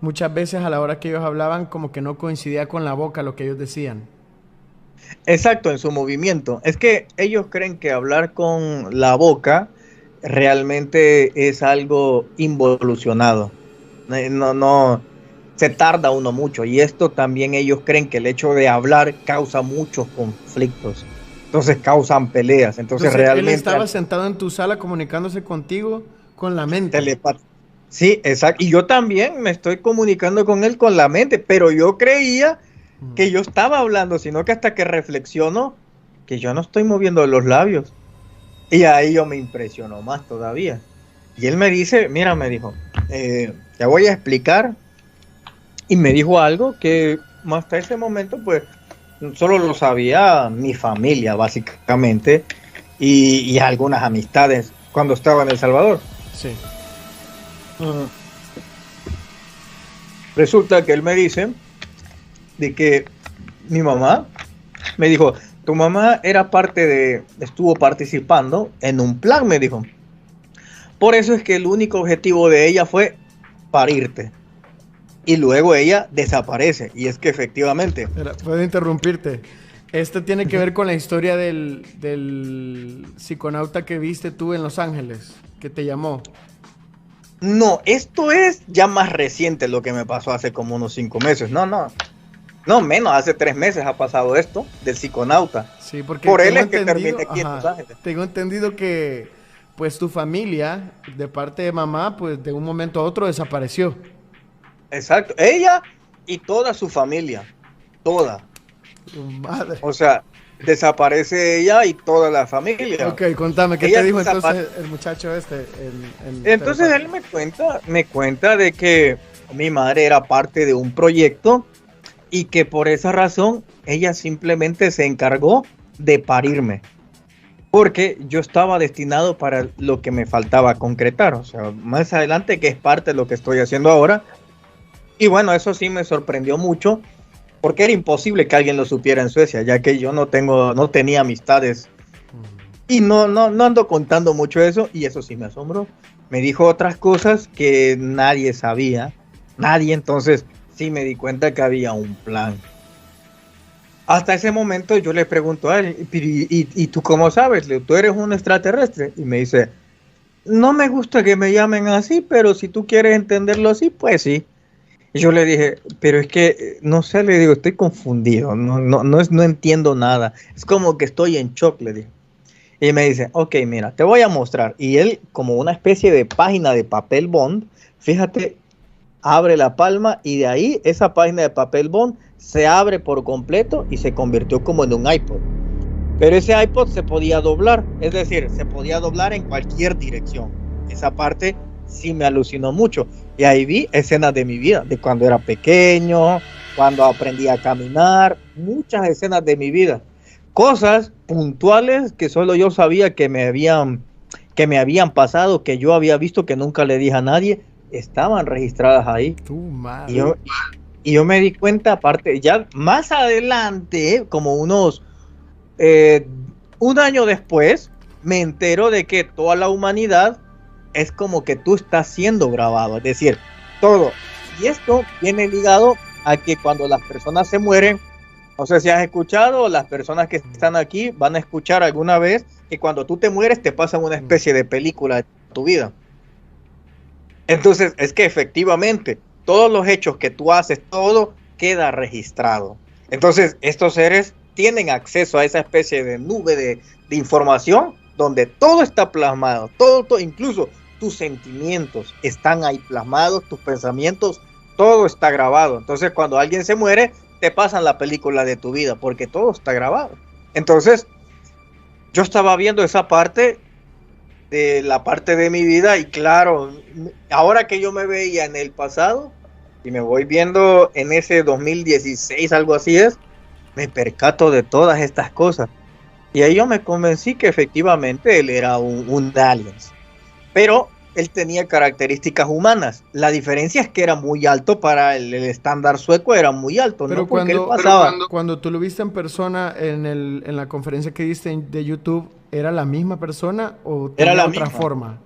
muchas veces a la hora que ellos hablaban como que no coincidía con la boca lo que ellos decían. Exacto, en su movimiento. Es que ellos creen que hablar con la boca realmente es algo involucionado. No, se tarda uno mucho. Y esto también ellos creen que el hecho de hablar causa muchos conflictos. Entonces causan peleas. Entonces realmente... Él estaba sentado en tu sala comunicándose contigo con la mente. Sí, exacto. Y yo también me estoy comunicando con él con la mente, pero yo creía que yo estaba hablando, sino que hasta que reflexiono que yo no estoy moviendo los labios. Y ahí yo me impresionó más todavía. Y él me dice, mira, me dijo, te voy a explicar. Y me dijo algo que hasta ese momento pues solo lo sabía mi familia básicamente y algunas amistades cuando estaba en El Salvador. Sí. Resulta que él me dice de que mi mamá me dijo, tu mamá estuvo participando en un plan, me dijo. Por eso es que el único objetivo de ella fue parirte. Y luego ella desaparece. Y es que efectivamente... Puedo interrumpirte. Esto tiene que ver con la historia del psiconauta que viste tú en Los Ángeles, que te llamó. No, esto es ya más reciente lo que me pasó hace como unos 5 meses. No, menos, hace 3 meses ha pasado esto del psiconauta. Sí, porque por él es que terminé aquí en Los Ángeles. Tengo entendido que pues tu familia, de parte de mamá, pues de un momento a otro desapareció. Exacto. Ella y toda su familia. Toda. Tu madre. O sea, desaparece ella y toda la familia. Ok, contame, ¿qué Ella te dijo desapa- entonces el muchacho este? Entonces él me cuenta de que mi madre era parte de un proyecto y que por esa razón ella simplemente se encargó de parirme. Porque yo estaba destinado para lo que me faltaba concretar. O sea, más adelante, que es parte de lo que estoy haciendo ahora. Y bueno, eso sí me sorprendió mucho, porque era imposible que alguien lo supiera en Suecia, ya que yo no tenía amistades. Y no ando contando mucho eso, y eso sí me asombró. Me dijo otras cosas que nadie sabía. Nadie, entonces sí me di cuenta que había un plan. Hasta ese momento yo le pregunto a él, ¿y tú cómo sabes? ¿Tú eres un extraterrestre? Y me dice, no me gusta que me llamen así, pero si tú quieres entenderlo así, pues sí. Y yo le dije, pero es que, no sé, le digo, estoy confundido, no entiendo nada. Es como que estoy en shock, le dije. Y me dice, ok, mira, te voy a mostrar. Y él, como una especie de página de papel bond, fíjate, abre la palma y de ahí esa página de papel bond se abre por completo y se convirtió como en un iPod. Pero ese iPod se podía doblar, es decir, se podía doblar en cualquier dirección. Esa parte sí me alucinó mucho. Y ahí vi escenas de mi vida, de cuando era pequeño, cuando aprendí a caminar, muchas escenas de mi vida. Cosas puntuales que solo yo sabía que me habían pasado, que yo había visto, que nunca le dije a nadie, estaban registradas ahí. Tu madre. Y yo me di cuenta, aparte, ya más adelante, como un año después, me entero de que toda la humanidad es como que tú estás siendo grabado, es decir, todo. Y esto viene ligado a que cuando las personas se mueren, no sé si has escuchado, las personas que están aquí van a escuchar alguna vez que cuando tú te mueres te pasan una especie de película de tu vida. Entonces, es que efectivamente, todos los hechos que tú haces, todo queda registrado. Entonces, estos seres tienen acceso a esa especie de nube de información donde todo está plasmado, todo, incluso tus sentimientos están ahí plasmados, tus pensamientos, todo está grabado. Entonces, cuando alguien se muere, te pasan la película de tu vida porque todo está grabado. Entonces, yo estaba viendo esa parte de la parte de mi vida y claro, ahora que yo me veía en el pasado y me voy viendo en ese 2016, algo así es, me percato de todas estas cosas. Y ahí yo me convencí que efectivamente él era un alien. Pero él tenía características humanas. La diferencia es que era muy alto para el estándar sueco, era muy alto. Pero, ¿no? Porque cuando tú lo viste en persona en la conferencia que diste de YouTube, ¿era la misma persona o tenía Era la otra misma forma?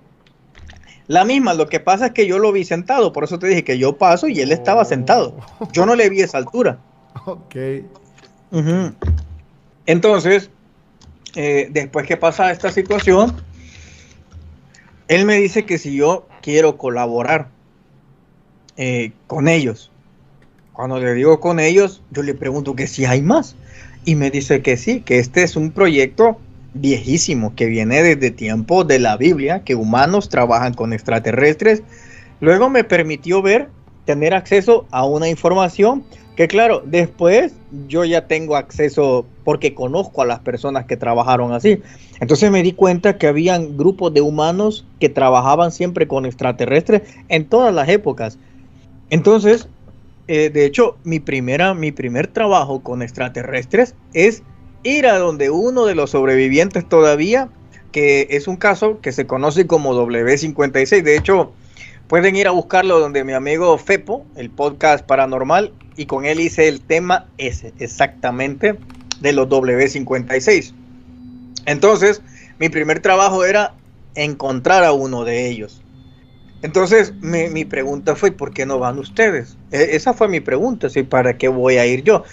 La misma, lo que pasa es que yo lo vi sentado, por eso te dije que yo paso y él estaba sentado. Yo no le vi esa altura. Ok. Uh-huh. Entonces, después que pasa esta situación, él me dice que si yo quiero colaborar con ellos. Cuando le digo con ellos, yo le pregunto que si hay más. Y me dice que sí, que este es un proyecto viejísimo, que viene desde tiempos de la Biblia, que humanos trabajan con extraterrestres. Luego me permitió tener acceso a una información que claro, después yo ya tengo acceso porque conozco a las personas que trabajaron así. Entonces me di cuenta que habían grupos de humanos que trabajaban siempre con extraterrestres en todas las épocas. Entonces, de hecho, mi primer trabajo con extraterrestres es ir a donde uno de los sobrevivientes todavía, que es un caso que se conoce como W56. De hecho, pueden ir a buscarlo donde mi amigo Fepo, el podcast paranormal, y con él hice el tema ese, exactamente, de los W56. Entonces, mi primer trabajo era encontrar a uno de ellos. Entonces, mi pregunta fue, ¿por qué no van ustedes? Esa fue mi pregunta, ¿sí? ¿Para qué voy a ir yo?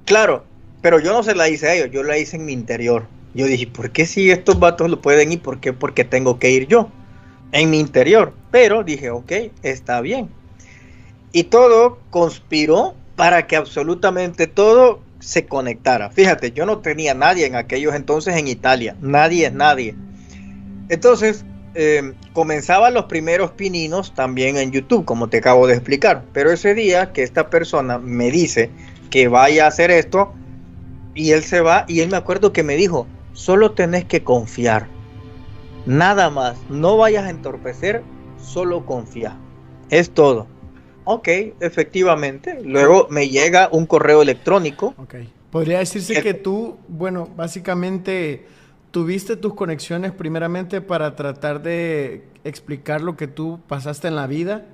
Claro, pero yo no se la hice a ellos, yo la hice en mi interior. Yo dije, ¿por qué si estos vatos lo pueden ir? ¿Por qué? Porque tengo que ir yo, en mi interior. Pero dije, ok, está bien. Y todo conspiró para que absolutamente todo se conectara. Fíjate, yo no tenía nadie en aquellos entonces en Italia. Nadie es nadie. Entonces, comenzaban los primeros pininos también en YouTube, como te acabo de explicar. Pero ese día que esta persona me dice que vaya a hacer esto, y él se va, y él me acuerdo que me dijo, solo tenés que confiar. Nada más, no vayas a entorpecer, solo confía. Es todo. Ok, efectivamente. Luego me llega un correo electrónico. Ok. Podría decirse que tú, bueno, básicamente tuviste tus conexiones primeramente para tratar de explicar lo que tú pasaste en la vida.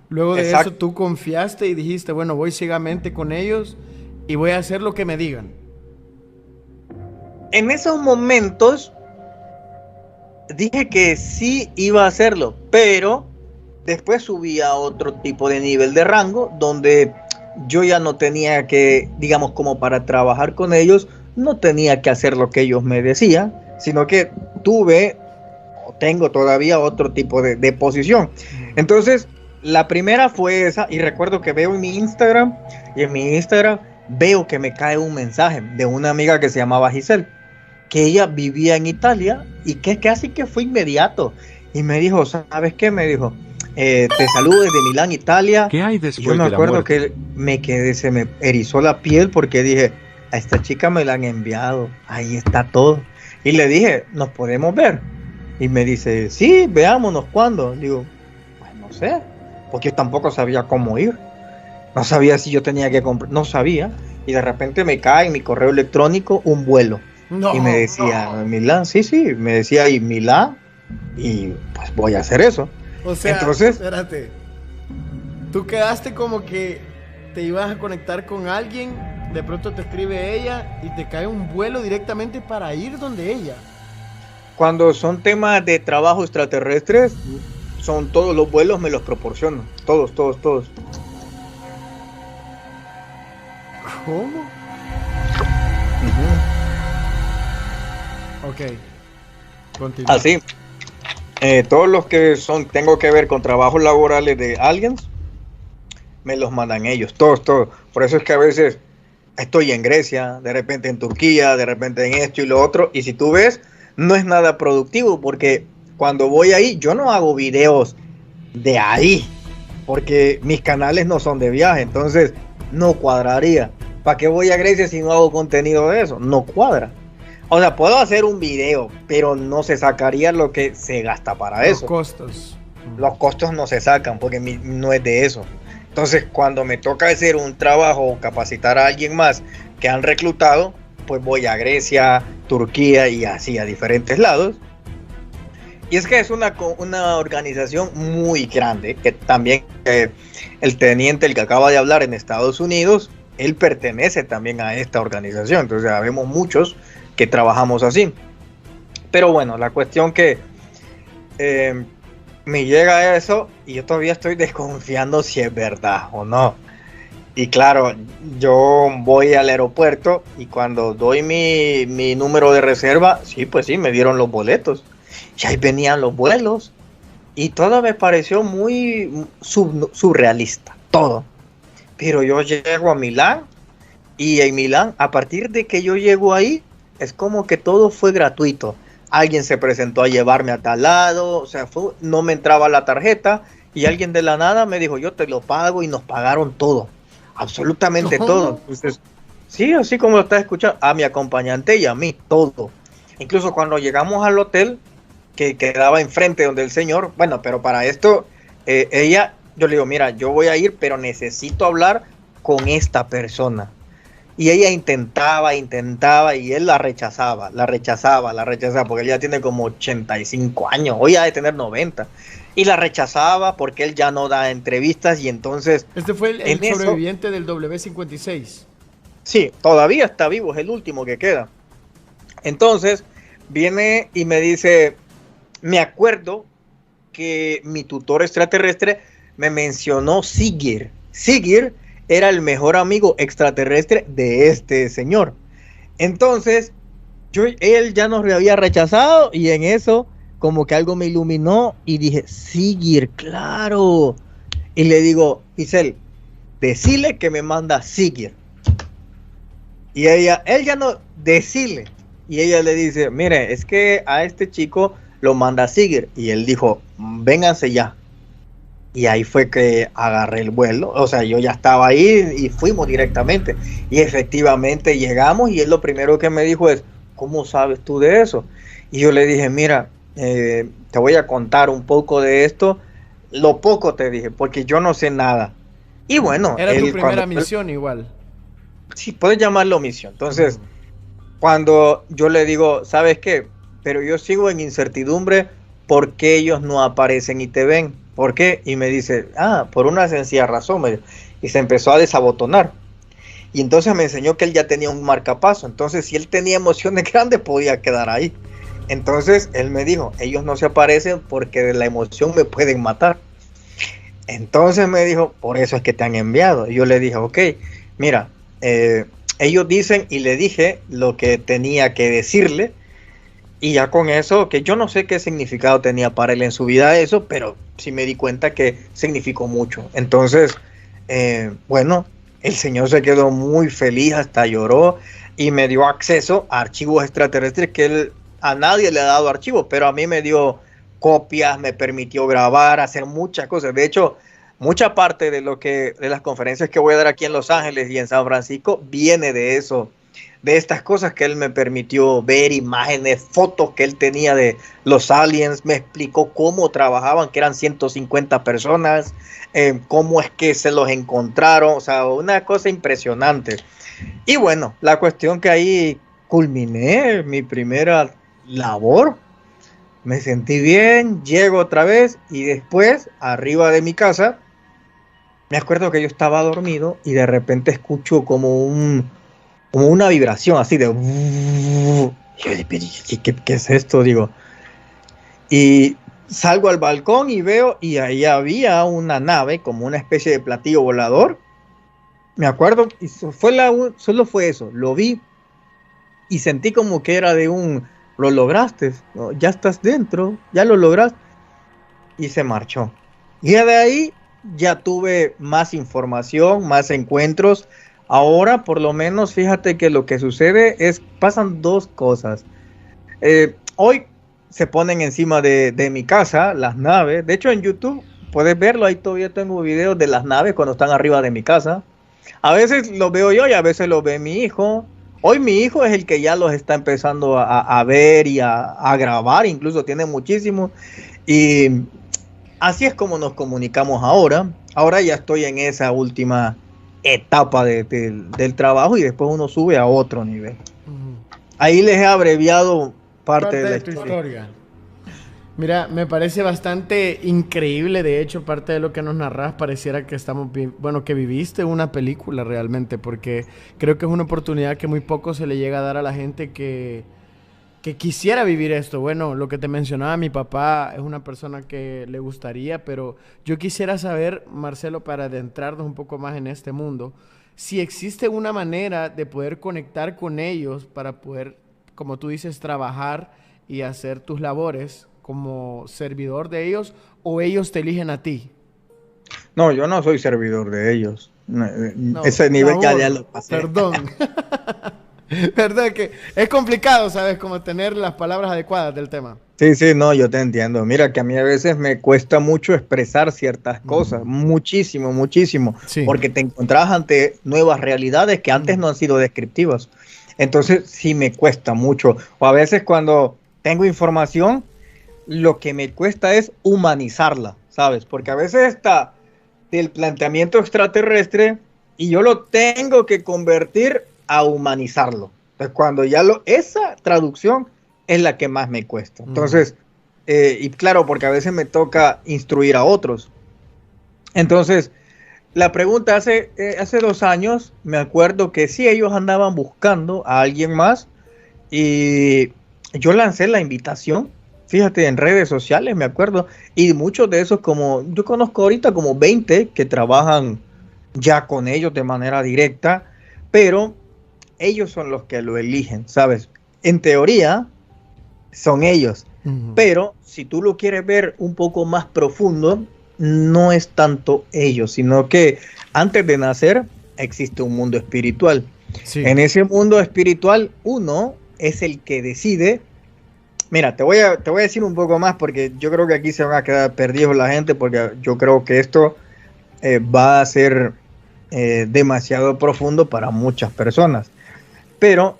Luego de Exacto. eso tú confiaste y dijiste, bueno, voy ciegamente con ellos y voy a hacer lo que me digan. En esos momentos dije que sí iba a hacerlo, pero después subí a otro tipo de nivel de rango donde yo ya no tenía que, digamos, como para trabajar con ellos, no tenía que hacer lo que ellos me decían, sino que tuve o tengo todavía otro tipo de posición. Entonces, la primera fue esa, y recuerdo que veo en mi Instagram, y en mi Instagram veo que me cae un mensaje de una amiga que se llamaba Giselle, que ella vivía en Italia, y que casi que fue inmediato, y me dijo, ¿sabes qué? Me dijo, te saludo desde Milán, Italia. ¿Qué hay Y yo después me de la acuerdo muerte? que me quedé, se me erizó la piel porque dije, a esta chica me la han enviado, ahí está todo. Y le dije, ¿nos podemos ver? Y me dice, sí, veámonos, ¿cuándo? Digo, pues no sé, porque yo tampoco sabía cómo ir. No sabía si yo tenía que comprar, no sabía. Y de repente me cae en mi correo electrónico un vuelo. No, Y me decía, Milán, sí, me decía, y Milán, y pues voy a hacer eso. o sea, Entonces, espérate. Tú quedaste como que te ibas a conectar con alguien, de pronto te escribe ella y te cae un vuelo directamente para ir donde ella. cuando son temas de trabajo extraterrestres, son todos los vuelos me los proporcionan. Todos. ¿Cómo? Ok. Continúa. Así. Todos los que son, tengo que ver con trabajos laborales de aliens, me los mandan ellos, todos. Por eso es que a veces estoy en Grecia, de repente en Turquía, de repente en esto y lo otro, y si tú ves, no es nada productivo, porque cuando voy ahí, yo no hago videos de ahí, porque mis canales no son de viaje, entonces no cuadraría. ¿Para qué voy a Grecia si no hago contenido de eso? No cuadra. O sea, puedo hacer un video, pero no se sacaría lo que se gasta para Los eso. costos. Los costos no se sacan porque no es de eso. Entonces, cuando me toca hacer un trabajo o capacitar a alguien más que han reclutado, pues voy a Grecia, Turquía y así a diferentes lados. Y es que es una organización muy grande, que también el teniente, el que acaba de hablar en Estados Unidos, él pertenece también a esta organización. Entonces, sabemos muchos que trabajamos así. Pero bueno, la cuestión que me llega eso y yo todavía estoy desconfiando si es verdad o no. Y claro, yo voy al aeropuerto y cuando doy mi número de reserva, sí, pues sí, me dieron los boletos. Y ahí venían los vuelos y todo me pareció muy surrealista, todo. Pero yo llego a Milán y en Milán, a partir de que yo llego ahí, es como que todo fue gratuito. Alguien se presentó a llevarme a tal lado, o sea, no me entraba la tarjeta y alguien de la nada me dijo, yo te lo pago, y nos pagaron todo, absolutamente todo. Entonces, sí, así como lo estás escuchando, a mi acompañante y a mí, todo. Incluso cuando llegamos al hotel, que quedaba enfrente donde el señor, bueno, pero para esto, yo le digo, mira, yo voy a ir, pero necesito hablar con esta persona. Y ella intentaba y él la rechazaba, porque él ya tiene como 85 años, hoy ha de tener 90. Y la rechazaba porque él ya no da entrevistas y entonces... Este fue el sobreviviente del W56. Sí, todavía está vivo, es el último que queda. Entonces viene y me dice, me acuerdo que mi tutor extraterrestre me mencionó Sigir. Sigir era el mejor amigo extraterrestre de este señor. Entonces, él ya nos había rechazado y en eso como que algo me iluminó y dije, Sigir, claro. Y le digo, Giselle, decile que me manda Sigir. Y él ya no, decile. Y ella le dice, mire, es que a este chico lo manda a seguir. Y él dijo, vénganse ya. Y ahí fue que agarré el vuelo. O sea, yo ya estaba ahí y fuimos directamente. Y efectivamente llegamos y él lo primero que me dijo es, ¿cómo sabes tú de eso? Y yo le dije, mira, te voy a contar un poco de esto. Lo poco te dije, porque yo no sé nada. Y bueno, era tu primera misión igual. Sí, puedes llamarlo misión. Entonces, cuando yo le digo, ¿sabes qué? Pero yo sigo en incertidumbre porque ellos no aparecen y te ven. ¿Por qué? Y me dice, por una sencilla razón. Y se empezó a desabotonar. Y entonces me enseñó que él ya tenía un marcapaso. Entonces, si él tenía emociones grandes, podía quedar ahí. Entonces, él me dijo, ellos no se aparecen porque de la emoción me pueden matar. Entonces me dijo, por eso es que te han enviado. Y yo le dije, ok, mira, ellos dicen, y le dije lo que tenía que decirle. Y ya con eso, que yo no sé qué significado tenía para él en su vida eso, pero sí me di cuenta que significó mucho. Entonces, bueno, el señor se quedó muy feliz, hasta lloró y me dio acceso a archivos extraterrestres que él a nadie le ha dado archivos, pero a mí me dio copias, me permitió grabar, hacer muchas cosas. De hecho, mucha parte de las conferencias que voy a dar aquí en Los Ángeles y en San Francisco viene de eso, de estas cosas que él me permitió ver, imágenes, fotos que él tenía de los aliens, me explicó cómo trabajaban, que eran 150 personas, cómo es que se los encontraron, o sea, una cosa impresionante. Y bueno, la cuestión que ahí culminé mi primera labor, me sentí bien, llego otra vez y después, arriba de mi casa, me acuerdo que yo estaba dormido y de repente escucho como una vibración así de... ¿Qué es esto? Digo. Y salgo al balcón y veo, y ahí había una nave, como una especie de platillo volador. Me acuerdo, y solo fue eso, lo vi y sentí como que era lo lograste, ¿no? Ya estás dentro, ya lo lograste. Y se marchó. Y de ahí ya tuve más información, más encuentros. Ahora, por lo menos, fíjate que lo que sucede pasan dos cosas. Hoy se ponen encima de mi casa las naves. De hecho, en YouTube puedes verlo. Ahí todavía tengo videos de las naves cuando están arriba de mi casa. A veces lo veo yo y a veces lo ve mi hijo. Hoy mi hijo es el que ya los está empezando a ver y a grabar. Incluso tiene muchísimo. Y así es como nos comunicamos ahora. Ahora ya estoy en esa última etapa del trabajo y después uno sube a otro nivel. Ahí les he abreviado parte de la historia. Mira, me parece bastante increíble, de hecho, parte de lo que nos narras pareciera que que viviste una película realmente, porque creo que es una oportunidad que muy poco se le llega a dar a la gente que quisiera vivir esto. Bueno, lo que te mencionaba, mi papá es una persona que le gustaría, pero yo quisiera saber, Marcelo, para adentrarnos un poco más en este mundo, si existe una manera de poder conectar con ellos para poder, como tú dices, trabajar y hacer tus labores como servidor de ellos, o ellos te eligen a ti. No, yo no soy servidor de ellos. No, ese nivel ya lo pasé. Perdón. Verdad que es complicado, ¿sabes? Como tener las palabras adecuadas del tema. Sí, no, yo te entiendo. Mira que a mí a veces me cuesta mucho expresar ciertas cosas, muchísimo, sí. Porque te encontrás ante nuevas realidades que antes no han sido descriptivas. Entonces sí me cuesta mucho. O a veces cuando tengo información, lo que me cuesta es humanizarla, ¿sabes? Porque a veces está del planteamiento extraterrestre y yo lo tengo que convertir a humanizarlo. Entonces, cuando esa traducción es la que más me cuesta. Entonces, y claro, porque a veces me toca instruir a otros. Entonces, la pregunta hace 2 años, me acuerdo que sí, ellos andaban buscando a alguien más y yo lancé la invitación, fíjate, en redes sociales, me acuerdo, y muchos de esos, yo conozco ahorita como 20 que trabajan ya con ellos de manera directa, pero ellos son los que lo eligen, ¿sabes? En teoría, son ellos, pero si tú lo quieres ver un poco más profundo, no es tanto ellos, sino que antes de nacer existe un mundo espiritual. Sí. En ese mundo espiritual, uno es el que decide Mira, te voy a decir un poco más porque yo creo que aquí se van a quedar perdidos la gente porque yo creo que esto va a ser demasiado profundo para muchas personas. Pero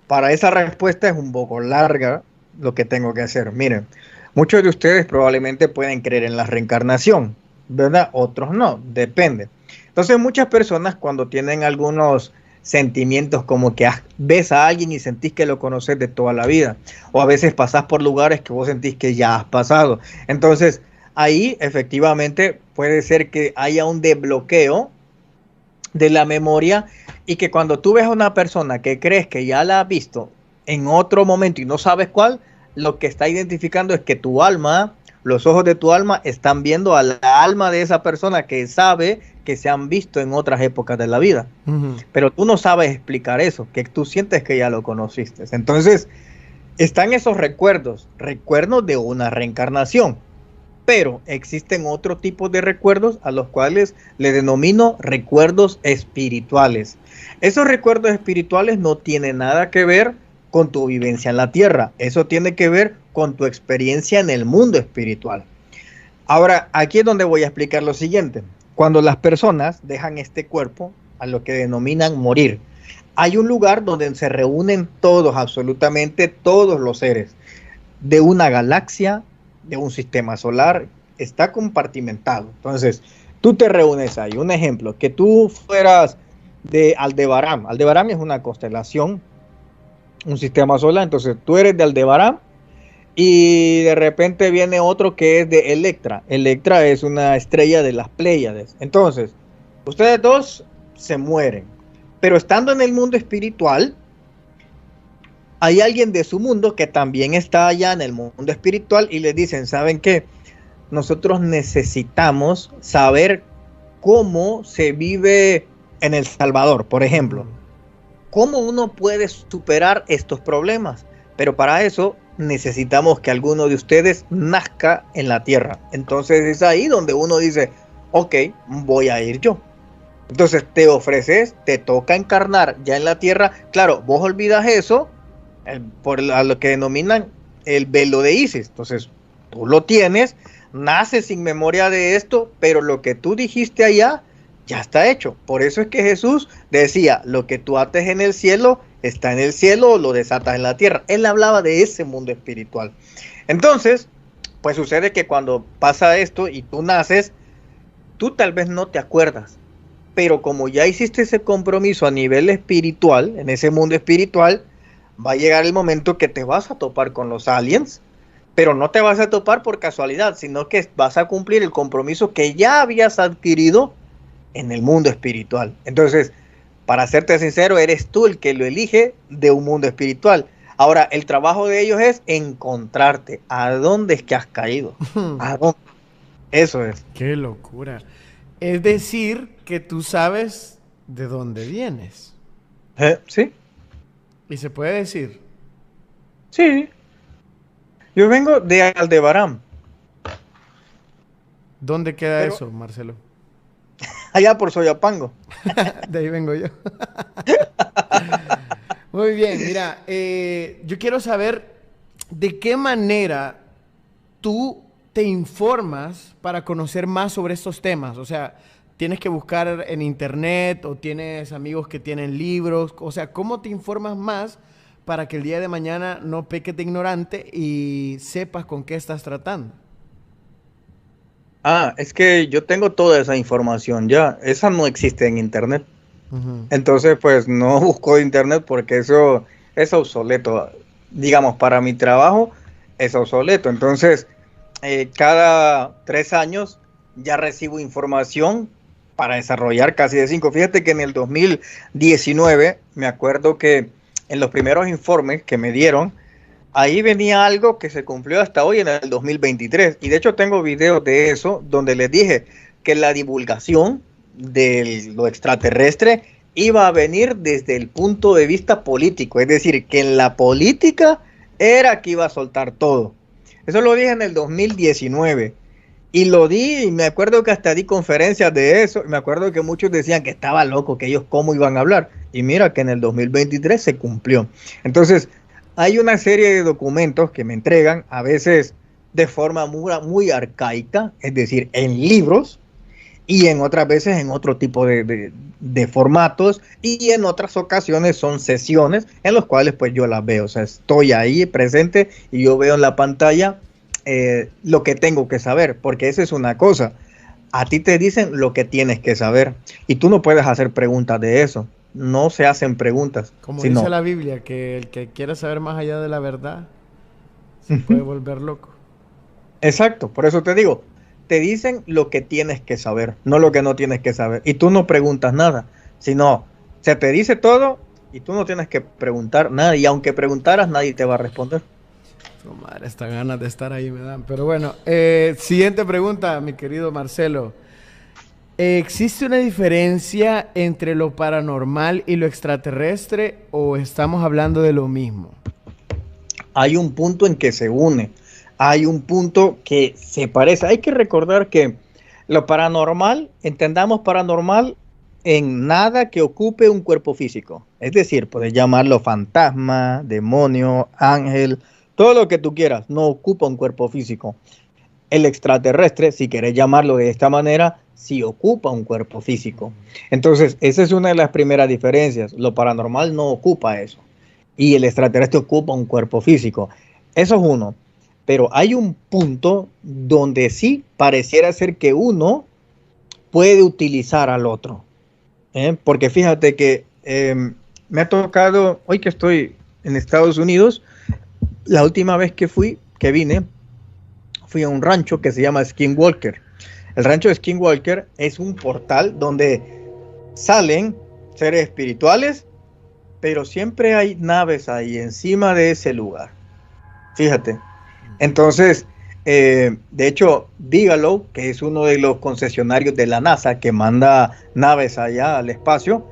para esa respuesta es un poco larga lo que tengo que hacer. Miren, muchos de ustedes probablemente pueden creer en la reencarnación, ¿verdad? Otros no, depende. Entonces muchas personas cuando tienen algunos sentimientos como que ves a alguien y sentís que lo conoces de toda la vida, o a veces pasás por lugares que vos sentís que ya has pasado. Entonces ahí efectivamente puede ser que haya un desbloqueo de la memoria y que cuando tú ves a una persona que crees que ya la has visto en otro momento y no sabes cuál, lo que está identificando es que tu alma, los ojos de tu alma están viendo a la alma de esa persona que sabe que se han visto en otras épocas de la vida. Pero tú no sabes explicar eso, que tú sientes que ya lo conociste. Entonces, están esos recuerdos de una reencarnación. Pero existen otro tipo de recuerdos a los cuales le denomino recuerdos espirituales. Esos recuerdos espirituales no tienen nada que ver con tu vivencia en la tierra. Eso tiene que ver con tu experiencia en el mundo espiritual. Ahora, aquí es donde voy a explicar lo siguiente. Cuando las personas dejan este cuerpo, a lo que denominan morir, hay un lugar donde se reúnen todos, absolutamente todos los seres de una galaxia, de un sistema solar, está compartimentado. Entonces, tú te reúnes ahí. Un ejemplo, que tú fueras de Aldebarán. Aldebarán es una constelación, un sistema solar. Entonces, tú eres de Aldebarán y de repente viene otro que es de Electra. Electra es una estrella de las Pléyades. Entonces, ustedes dos se mueren. Pero estando en el mundo espiritual, hay alguien de su mundo que también está allá en el mundo espiritual y les dicen, ¿saben qué? Nosotros necesitamos saber cómo se vive en El Salvador, por ejemplo. ¿Cómo uno puede superar estos problemas? Pero para eso necesitamos que alguno de ustedes nazca en la tierra. Entonces es ahí donde uno dice, ok, voy a ir yo. Entonces te ofreces, te toca encarnar ya en la tierra. Claro, vos olvidas eso a lo que denominan el velo de Isis. Entonces tú lo tienes, naces sin memoria de esto, pero lo que tú dijiste allá ya está hecho. Por eso es que Jesús decía, lo que tú ates en el cielo está en el cielo o lo desatas en la tierra. Él hablaba de ese mundo espiritual. Entonces, pues sucede que cuando pasa esto y tú naces, tú tal vez no te acuerdas, pero como ya hiciste ese compromiso a nivel espiritual, en ese mundo espiritual, va a llegar el momento que te vas a topar con los aliens, pero no te vas a topar por casualidad, sino que vas a cumplir el compromiso que ya habías adquirido en el mundo espiritual. Entonces, para serte sincero, eres tú el que lo elige de un mundo espiritual. Ahora, el trabajo de ellos es encontrarte. ¿A dónde es que has caído? ¿A dónde? Eso es. ¡Qué locura! Es decir, que tú sabes de dónde vienes. ¿Sí? ¿Y se puede decir? Sí. Yo vengo de Aldebarán. ¿Dónde queda eso, Marcelo? Allá por Soyapango. De ahí vengo yo. Muy bien, mira, yo quiero saber de qué manera tú te informas para conocer más sobre estos temas. O sea, ¿tienes que buscar en internet o tienes amigos que tienen libros? O sea, ¿cómo te informas más para que el día de mañana no peques de ignorante y sepas con qué estás tratando? Es que yo tengo toda esa información ya. Esa no existe en internet. Entonces, pues no busco internet porque eso es obsoleto. Digamos, para mi trabajo es obsoleto. Entonces, cada 3 años ya recibo información para desarrollar casi de 5. Fíjate que en el 2019, me acuerdo que en los primeros informes que me dieron, ahí venía algo que se cumplió hasta hoy en el 2023. Y de hecho tengo videos de eso donde les dije que la divulgación de lo extraterrestre iba a venir desde el punto de vista político. Es decir, que en la política era que iba a soltar todo. Eso lo dije en el 2019. Y lo di, y me acuerdo que hasta di conferencias de eso. Me acuerdo que muchos decían que estaba loco, que ellos cómo iban a hablar. Y mira que en el 2023 se cumplió. Entonces, hay una serie de documentos que me entregan, a veces de forma muy arcaica, es decir, en libros, y en otras veces en otro tipo de formatos, y en otras ocasiones son sesiones en las cuales pues yo las veo, o sea, estoy ahí presente y yo veo en la pantalla lo que tengo que saber, porque esa es una cosa, a ti te dicen lo que tienes que saber, y tú no puedes hacer preguntas de eso, no se hacen preguntas. Como sino, dice la Biblia, que el que quiera saber más allá de la verdad se puede volver loco. exacto, por eso te digo, te dicen lo que tienes que saber, no lo que no tienes que saber. Y tú no preguntas nada, sino se te dice todo y tú no tienes que preguntar nada. Y aunque preguntaras, nadie te va a responder. Oh, madre, estas ganas de estar ahí me dan. Pero bueno, siguiente pregunta, mi querido Marcelo. ¿Existe una diferencia entre lo paranormal y lo extraterrestre o estamos hablando de lo mismo? Hay un punto en que se une. Hay un punto que se parece. Hay que recordar que lo paranormal, entendamos paranormal en nada que ocupe un cuerpo físico. Es decir, puedes llamarlo fantasma, demonio, ángel, todo lo que tú quieras, no ocupa un cuerpo físico. El extraterrestre, si querés llamarlo de esta manera, sí ocupa un cuerpo físico. Entonces, esa es una de las primeras diferencias. Lo paranormal no ocupa eso. Y el extraterrestre ocupa un cuerpo físico. Eso es uno. Pero hay un punto donde sí pareciera ser que uno puede utilizar al otro. Porque fíjate que me ha tocado, hoy que estoy en Estados Unidos, la última vez que vine, fui a un rancho que se llama Skinwalker. El rancho de Skinwalker es un portal donde salen seres espirituales, pero siempre hay naves ahí encima de ese lugar. Fíjate. Entonces, de hecho, Bigelow, que es uno de los concesionarios de la NASA que manda naves allá al espacio,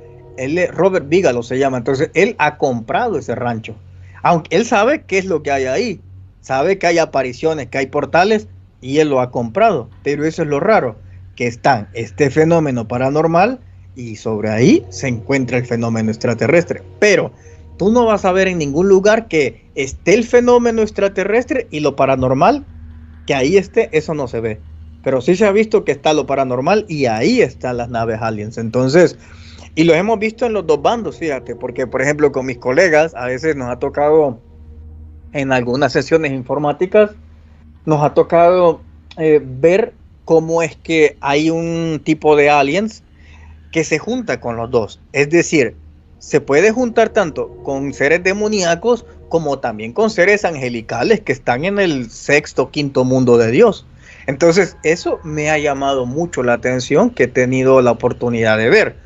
Robert Bigelow se llama, entonces él ha comprado ese rancho. Aunque él sabe qué es lo que hay ahí, sabe que hay apariciones, que hay portales, y él lo ha comprado. Pero eso es lo raro, que están este fenómeno paranormal y sobre ahí se encuentra el fenómeno extraterrestre. Pero tú no vas a ver en ningún lugar que esté el fenómeno extraterrestre y lo paranormal, que ahí esté, eso no se ve. Pero sí se ha visto que está lo paranormal y ahí están las naves aliens. Entonces, y lo hemos visto en los dos bandos, fíjate, porque por ejemplo con mis colegas a veces nos ha tocado en algunas sesiones informáticas, nos ha tocado ver cómo es que hay un tipo de aliens que se junta con los dos. Es decir, se puede juntar tanto con seres demoníacos como también con seres angelicales que están en el sexto, quinto mundo de Dios. Entonces, eso me ha llamado mucho la atención, que he tenido la oportunidad de ver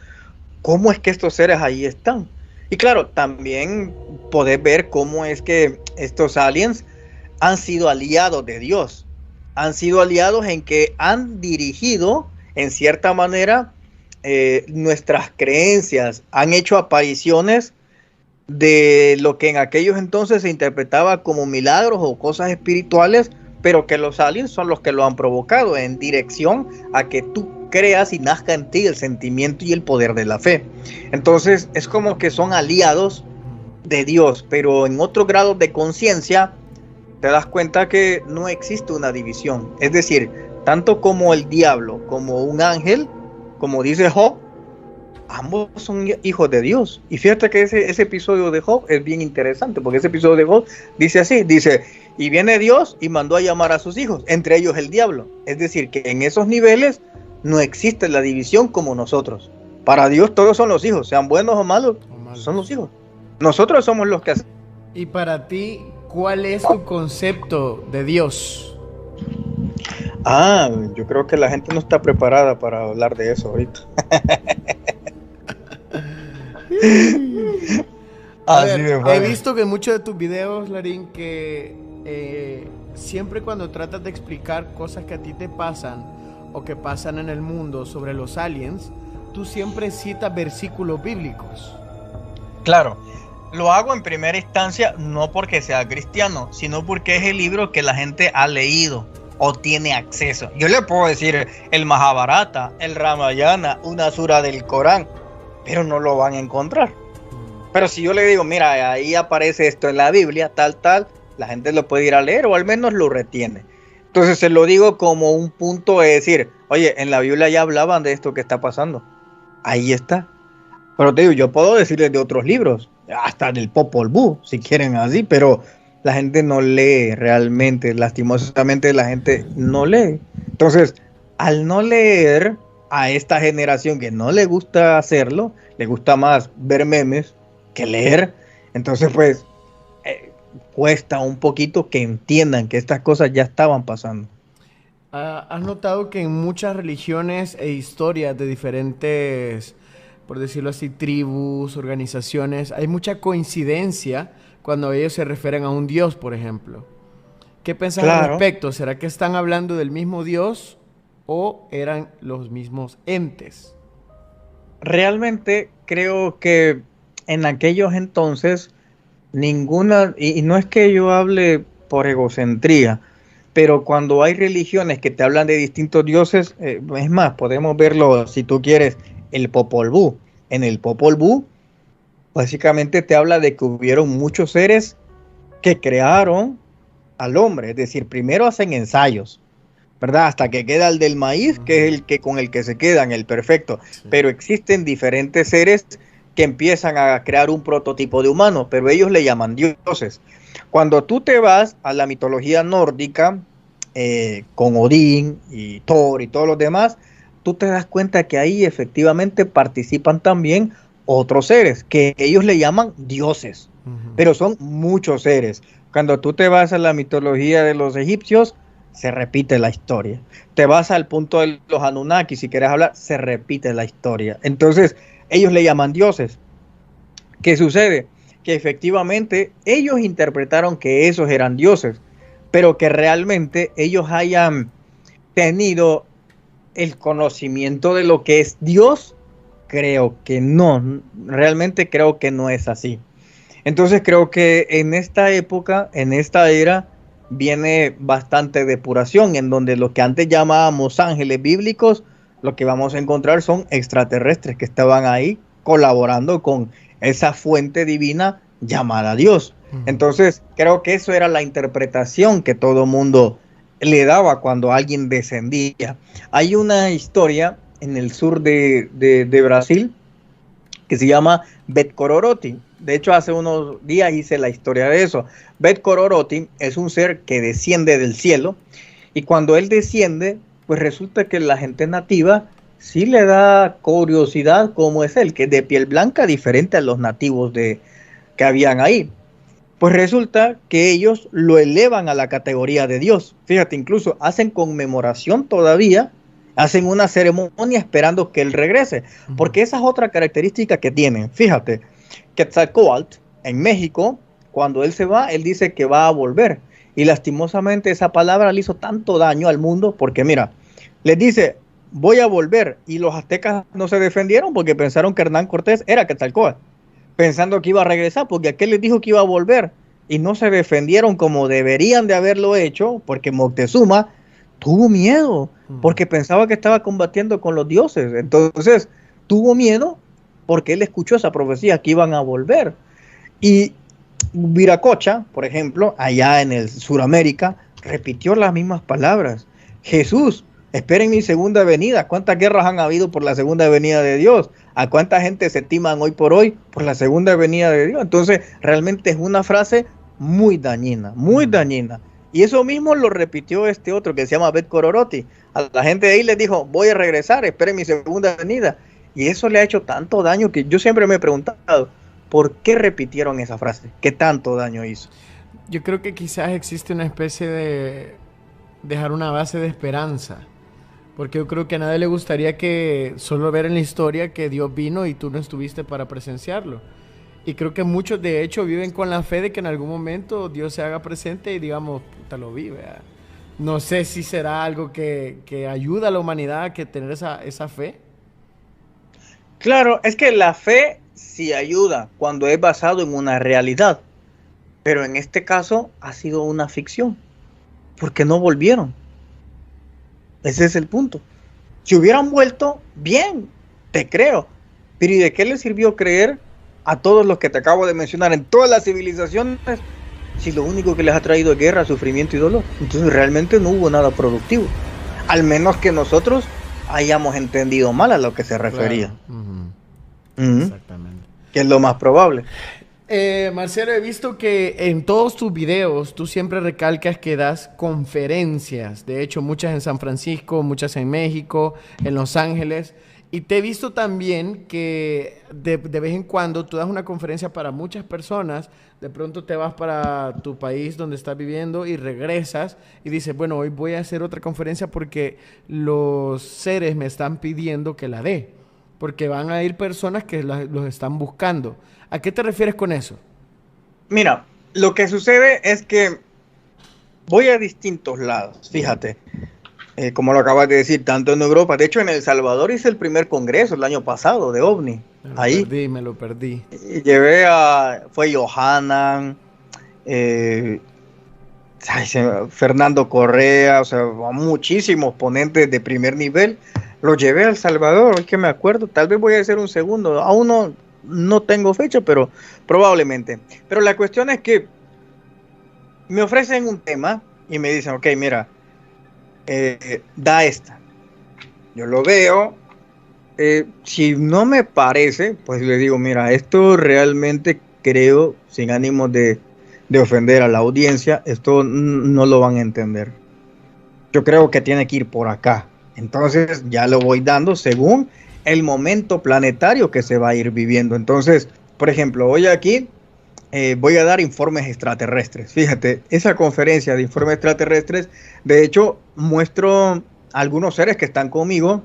cómo es que estos seres ahí están. Y claro, también podés ver cómo es que estos aliens han sido aliados de Dios. Han sido aliados en que han dirigido, en cierta manera, nuestras creencias. Han hecho apariciones de lo que en aquellos entonces se interpretaba como milagros o cosas espirituales, pero que los aliens son los que lo han provocado en dirección a que tú creas y nazca en ti el sentimiento y el poder de la fe. Entonces es como que son aliados de Dios, pero en otro grado de conciencia te das cuenta que no existe una división. Es decir, tanto como el diablo como un ángel, como dice Job, ambos son hijos de Dios. Y fíjate que ese episodio de Job es bien interesante, porque ese episodio de Job dice así, dice, y viene Dios y mandó a llamar a sus hijos, entre ellos el diablo. Es decir, que en esos niveles no existe la división como nosotros. Para Dios todos son los hijos, sean buenos o malos, son los hijos. Nosotros somos los que hacemos. Y para ti, ¿cuál es tu concepto de Dios? Yo creo que la gente no está preparada para hablar de eso ahorita. He visto que en muchos de tus videos, Larín, que siempre cuando tratas de explicar cosas que a ti te pasan o que pasan en el mundo sobre los aliens, tú siempre citas versículos bíblicos. Claro, lo hago en primera instancia no porque sea cristiano, sino porque es el libro que la gente ha leído o tiene acceso. Yo le puedo decir el Mahabharata, el Ramayana, una sura del Corán, pero no lo van a encontrar. Pero si yo le digo, mira, ahí aparece esto en la Biblia, tal, la gente lo puede ir a leer o al menos lo retiene. Entonces se lo digo como un punto de decir, oye, en la Biblia ya hablaban de esto que está pasando. Ahí está. Pero te digo, yo puedo decirles de otros libros, hasta del Popol Vuh, si quieren así, pero la gente no lee realmente, lastimosamente la gente no lee. Entonces, al no leer a esta generación que no le gusta hacerlo, le gusta más ver memes que leer, entonces pues cuesta un poquito que entiendan que estas cosas ya estaban pasando. ¿Has notado que en muchas religiones e historias de diferentes, por decirlo así, tribus, organizaciones, hay mucha coincidencia cuando ellos se refieren a un Dios, por ejemplo? ¿Qué pensás al respecto? ¿Será que están hablando del mismo Dios o eran los mismos entes? Realmente creo que en aquellos entonces ninguna, y no es que yo hable por egocentría, pero cuando hay religiones que te hablan de distintos dioses, es más, podemos verlo, si tú quieres, el Popol Vuh. En el Popol Vuh, básicamente te habla de que hubieron muchos seres que crearon al hombre, es decir, primero hacen ensayos, ¿verdad? Hasta que queda el del maíz, que es el que con el que se quedan, el perfecto. Sí. Pero existen diferentes seres que empiezan a crear un prototipo de humano, pero ellos le llaman dioses. Cuando tú te vas a la mitología nórdica, con Odín y Thor y todos los demás, tú te das cuenta que ahí efectivamente participan también otros seres, que ellos le llaman dioses, pero son muchos seres. Cuando tú te vas a la mitología de los egipcios, se repite la historia. Te vas al punto de los Anunnaki, si quieres hablar, se repite la historia. Entonces, ellos le llaman dioses. ¿Qué sucede? Que efectivamente ellos interpretaron que esos eran dioses, pero que realmente ellos hayan tenido el conocimiento de lo que es Dios, creo que no. Realmente creo que no es así. Entonces creo que en esta época, en esta era, viene bastante depuración, en donde lo que antes llamábamos ángeles bíblicos, lo que vamos a encontrar son extraterrestres que estaban ahí colaborando con esa fuente divina llamada Dios. Entonces creo que eso era la interpretación que todo mundo le daba cuando alguien descendía. Hay una historia en el sur de Brasil que se llama Bet-Kororoti. De hecho, hace unos días hice la historia de eso. Bet-Kororoti es un ser que desciende del cielo, y cuando él desciende, pues resulta que la gente nativa sí le da curiosidad cómo es él, que es de piel blanca, diferente a los nativos que habían ahí. Pues resulta que ellos lo elevan a la categoría de Dios. Fíjate, incluso hacen conmemoración todavía, hacen una ceremonia esperando que él regrese, porque esa es otra característica que tienen. Fíjate, Quetzalcóatl en México, cuando él se va, él dice que va a volver, y lastimosamente esa palabra le hizo tanto daño al mundo, porque mira, les dice, voy a volver, y los aztecas no se defendieron porque pensaron que Hernán Cortés era Quetzalcóatl, pensando que iba a regresar, porque aquel les dijo que iba a volver, y no se defendieron como deberían de haberlo hecho, porque Moctezuma tuvo miedo, porque pensaba que estaba combatiendo con los dioses. Entonces tuvo miedo porque él escuchó esa profecía que iban a volver. Y Viracocha, por ejemplo, allá en el Suramérica, repitió las mismas palabras. Jesús, esperen mi segunda venida. ¿Cuántas guerras han habido por la segunda venida de Dios? ¿A cuánta gente se estiman hoy por hoy por la segunda venida de Dios? Entonces, realmente es una frase muy dañina, muy dañina. Y eso mismo lo repitió este otro que se llama Bet-Kororoti. A la gente de ahí les dijo, voy a regresar, esperen mi segunda venida. Y eso le ha hecho tanto daño que yo siempre me he preguntado, ¿por qué repitieron esa frase? ¿Qué tanto daño hizo? Yo creo que quizás existe una especie de dejar una base de esperanza. Porque yo creo que a nadie le gustaría que solo ver en la historia que Dios vino y tú no estuviste para presenciarlo. Y creo que muchos de hecho viven con la fe de que en algún momento Dios se haga presente y digamos, puta, lo vi, ¿verdad? No sé si será algo que ayuda a la humanidad a que tener esa fe. Claro, es que la fe sí ayuda cuando es basado en una realidad. Pero en este caso ha sido una ficción. Porque no volvieron. Ese es el punto. Si hubieran vuelto, bien, te creo. Pero ¿y de qué les sirvió creer a todos los que te acabo de mencionar en todas las civilizaciones si lo único que les ha traído es guerra, sufrimiento y dolor? Entonces realmente no hubo nada productivo. Al menos que nosotros hayamos entendido mal a lo que se refería. Claro. Exactamente. Que es lo más probable. Marcelo, he visto que en todos tus videos tú siempre recalcas que das conferencias. De hecho, muchas en San Francisco, muchas en México, en Los Ángeles. Y te he visto también que de vez en cuando tú das una conferencia para muchas personas. De pronto te vas para tu país donde estás viviendo y regresas y dices, bueno, hoy voy a hacer otra conferencia porque los seres me están pidiendo que la dé. Porque van a ir personas que los están buscando. ¿A qué te refieres con eso? Mira, lo que sucede es que voy a distintos lados, fíjate, como lo acabas de decir, tanto en Europa. De hecho, en El Salvador hice el primer congreso el año pasado de OVNI. Me lo perdí. Y fue Johanan, Fernando Correa, o sea, muchísimos ponentes de primer nivel. Los llevé a El Salvador, es que me acuerdo, tal vez voy a hacer un segundo, aún no tengo fecha, pero probablemente. Pero la cuestión es que me ofrecen un tema y me dicen, ok, mira, da esta. Yo lo veo, si no me parece, pues le digo, mira, esto realmente creo, sin ánimo de ofender a la audiencia, esto no lo van a entender. Yo creo que tiene que ir por acá. Entonces ya lo voy dando según el momento planetario que se va a ir viviendo. Entonces, por ejemplo, hoy aquí voy a dar informes extraterrestres. Fíjate, esa conferencia de informes extraterrestres, de hecho, muestro algunos seres que están conmigo,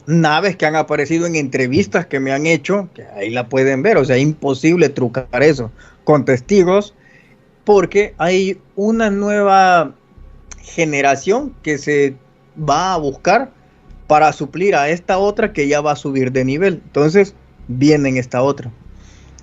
naves que han aparecido en entrevistas que me han hecho, que ahí la pueden ver, o sea, imposible trucar eso, con testigos, porque hay una nueva generación que se va a buscar para suplir a esta otra que ya va a subir de nivel. Entonces viene esta otra.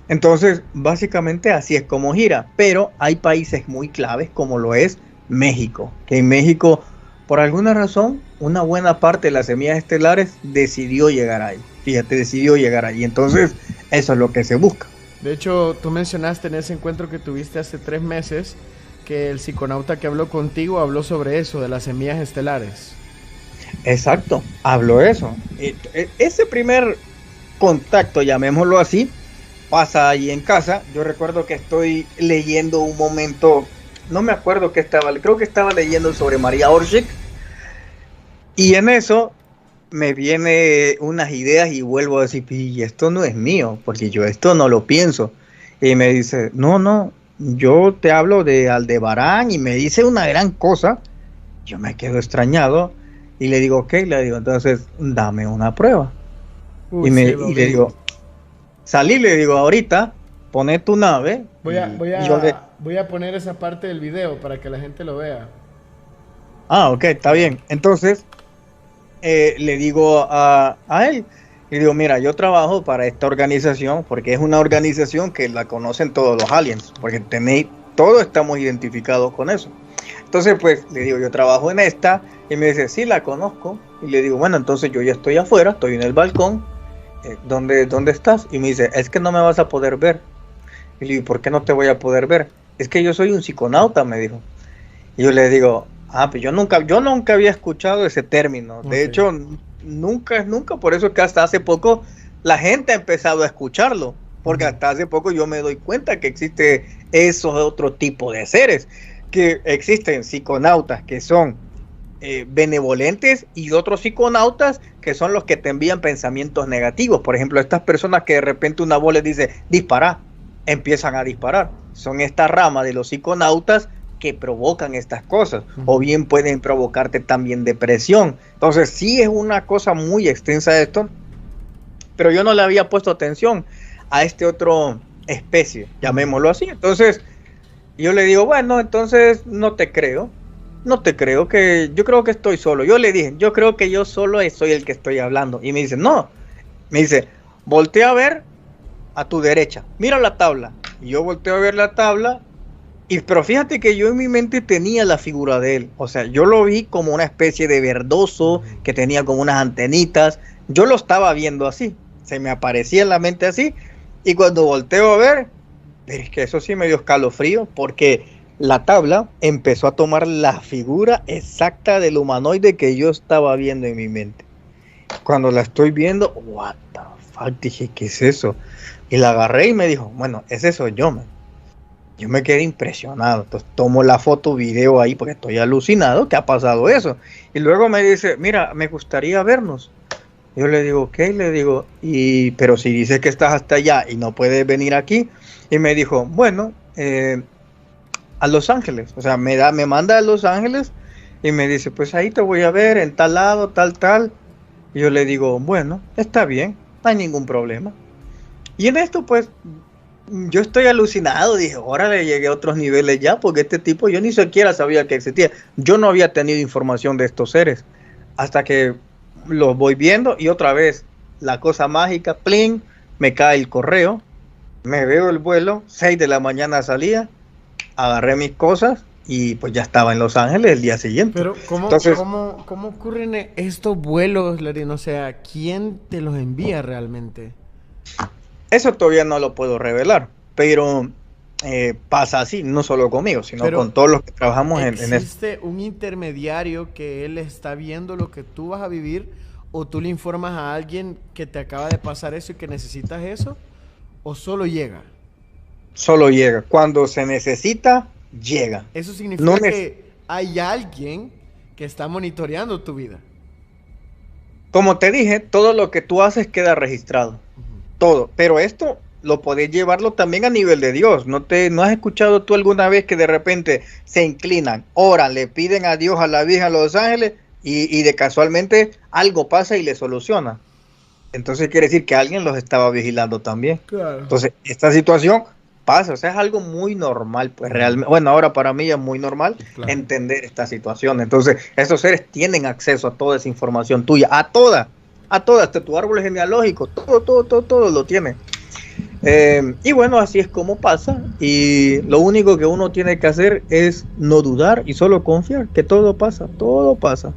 Entonces básicamente así es como gira. Pero hay países muy claves como lo es México, que en México por alguna razón una buena parte de las semillas estelares decidió llegar ahí. Fíjate, decidió llegar ahí. Entonces eso es lo que se busca. De hecho, tú mencionaste en ese encuentro que tuviste hace 3 meses que el psiconauta que habló contigo habló sobre eso, de las semillas estelares. Exacto, habló eso. Ese primer contacto, llamémoslo así, pasa ahí en casa. Yo recuerdo que estoy leyendo un momento, no me acuerdo qué estaba, creo que estaba leyendo sobre María Orsic, y en eso me vienen unas ideas y vuelvo a decir, y esto no es mío, porque yo esto no lo pienso. Y me dice, no, yo te hablo de Aldebarán, y me dice una gran cosa. Yo me quedo extrañado y le digo, ok, entonces dame una prueba. Y le digo, salí, le digo, ahorita poné tu nave. Voy a poner esa parte del video para que la gente lo vea. Ah, ok, está bien. Entonces le digo a él, le digo, mira, yo trabajo para esta organización porque es una organización que la conocen todos los aliens, porque todos estamos identificados con eso. Entonces, pues, le digo, yo trabajo en esta, y me dice, sí, la conozco. Y le digo, bueno, entonces yo ya estoy afuera, estoy en el balcón. ¿Dónde estás? Y me dice, es que no me vas a poder ver. Y le digo, ¿por qué no te voy a poder ver? Es que yo soy un psiconauta, me dijo. Y yo le digo, pues yo nunca había escuchado ese término. De hecho, nunca, por eso es que hasta hace poco la gente ha empezado a escucharlo. Porque hasta hace poco yo me doy cuenta que existe esos otro tipo de seres. Que existen psiconautas que son benevolentes y otros psiconautas que son los que te envían pensamientos negativos. Por ejemplo, estas personas que de repente una voz les dice dispara, empiezan a disparar. Son esta rama de los psiconautas que provocan estas cosas. O bien pueden provocarte también depresión. Entonces sí es una cosa muy extensa esto, pero yo no le había puesto atención a este otro especie, llamémoslo así. Entonces yo le digo, bueno, entonces no te creo, que yo creo que estoy solo. Yo le dije, yo creo que yo solo soy el que estoy hablando. Y me dice, no, me dice, voltea a ver a tu derecha, mira la tabla. Y yo volteo a ver la tabla, pero fíjate que yo en mi mente tenía la figura de él. O sea, yo lo vi como una especie de verdoso, que tenía como unas antenitas. Yo lo estaba viendo así, se me aparecía en la mente así. Y cuando volteo a ver, es que eso sí me dio escalofrío, porque la tabla empezó a tomar la figura exacta del humanoide que yo estaba viendo en mi mente. Cuando la estoy viendo, what the fuck, dije, ¿qué es eso? Y la agarré y me dijo, bueno, ese soy yo, man. Yo me quedé impresionado. Entonces tomo la foto, video ahí, porque estoy alucinado que ha pasado eso. Y luego me dice, mira, me gustaría vernos. Yo le digo, ok, le digo, pero si dices que estás hasta allá y no puedes venir aquí. Y me dijo, bueno, a Los Ángeles. O sea, me manda a Los Ángeles y me dice, pues ahí te voy a ver en tal lado, tal. Y yo le digo, bueno, está bien, no hay ningún problema. Y en esto, pues, yo estoy alucinado. Dije, órale, llegué a otros niveles ya, porque este tipo yo ni siquiera sabía que existía. Yo no había tenido información de estos seres. Hasta que los voy viendo y otra vez, la cosa mágica, plin, me cae el correo, me veo el vuelo, 6 de la mañana salía, agarré mis cosas y pues ya estaba en Los Ángeles el día siguiente. Pero ¿cómo ocurren estos vuelos, Larín? O sea, ¿quién te los envía realmente? Eso todavía no lo puedo revelar, pero pasa así, no solo conmigo, sino pero con todos los que trabajamos en eso. ¿Existe un intermediario que él está viendo lo que tú vas a vivir, o tú le informas a alguien que te acaba de pasar eso y que necesitas eso, o solo llega? Solo llega. Cuando se necesita, llega. Eso significa que hay alguien que está monitoreando tu vida. Como te dije, todo lo que tú haces queda registrado. Todo. Pero esto lo podés llevarlo también a nivel de Dios. ¿No has escuchado tú alguna vez que de repente se inclinan, oran, le piden a Dios, a la Virgen, a los ángeles, y de casualmente algo pasa y le soluciona? Entonces quiere decir que alguien los estaba vigilando también. Claro. Entonces, esta situación pasa, o sea, es algo muy normal, pues realmente, bueno, ahora para mí es muy normal, claro, entender esta situación. Entonces, estos seres tienen acceso a toda esa información tuya, a toda, hasta tu árbol genealógico, todo lo tiene. Y bueno, así es como pasa, y lo único que uno tiene que hacer es no dudar y solo confiar que todo pasa.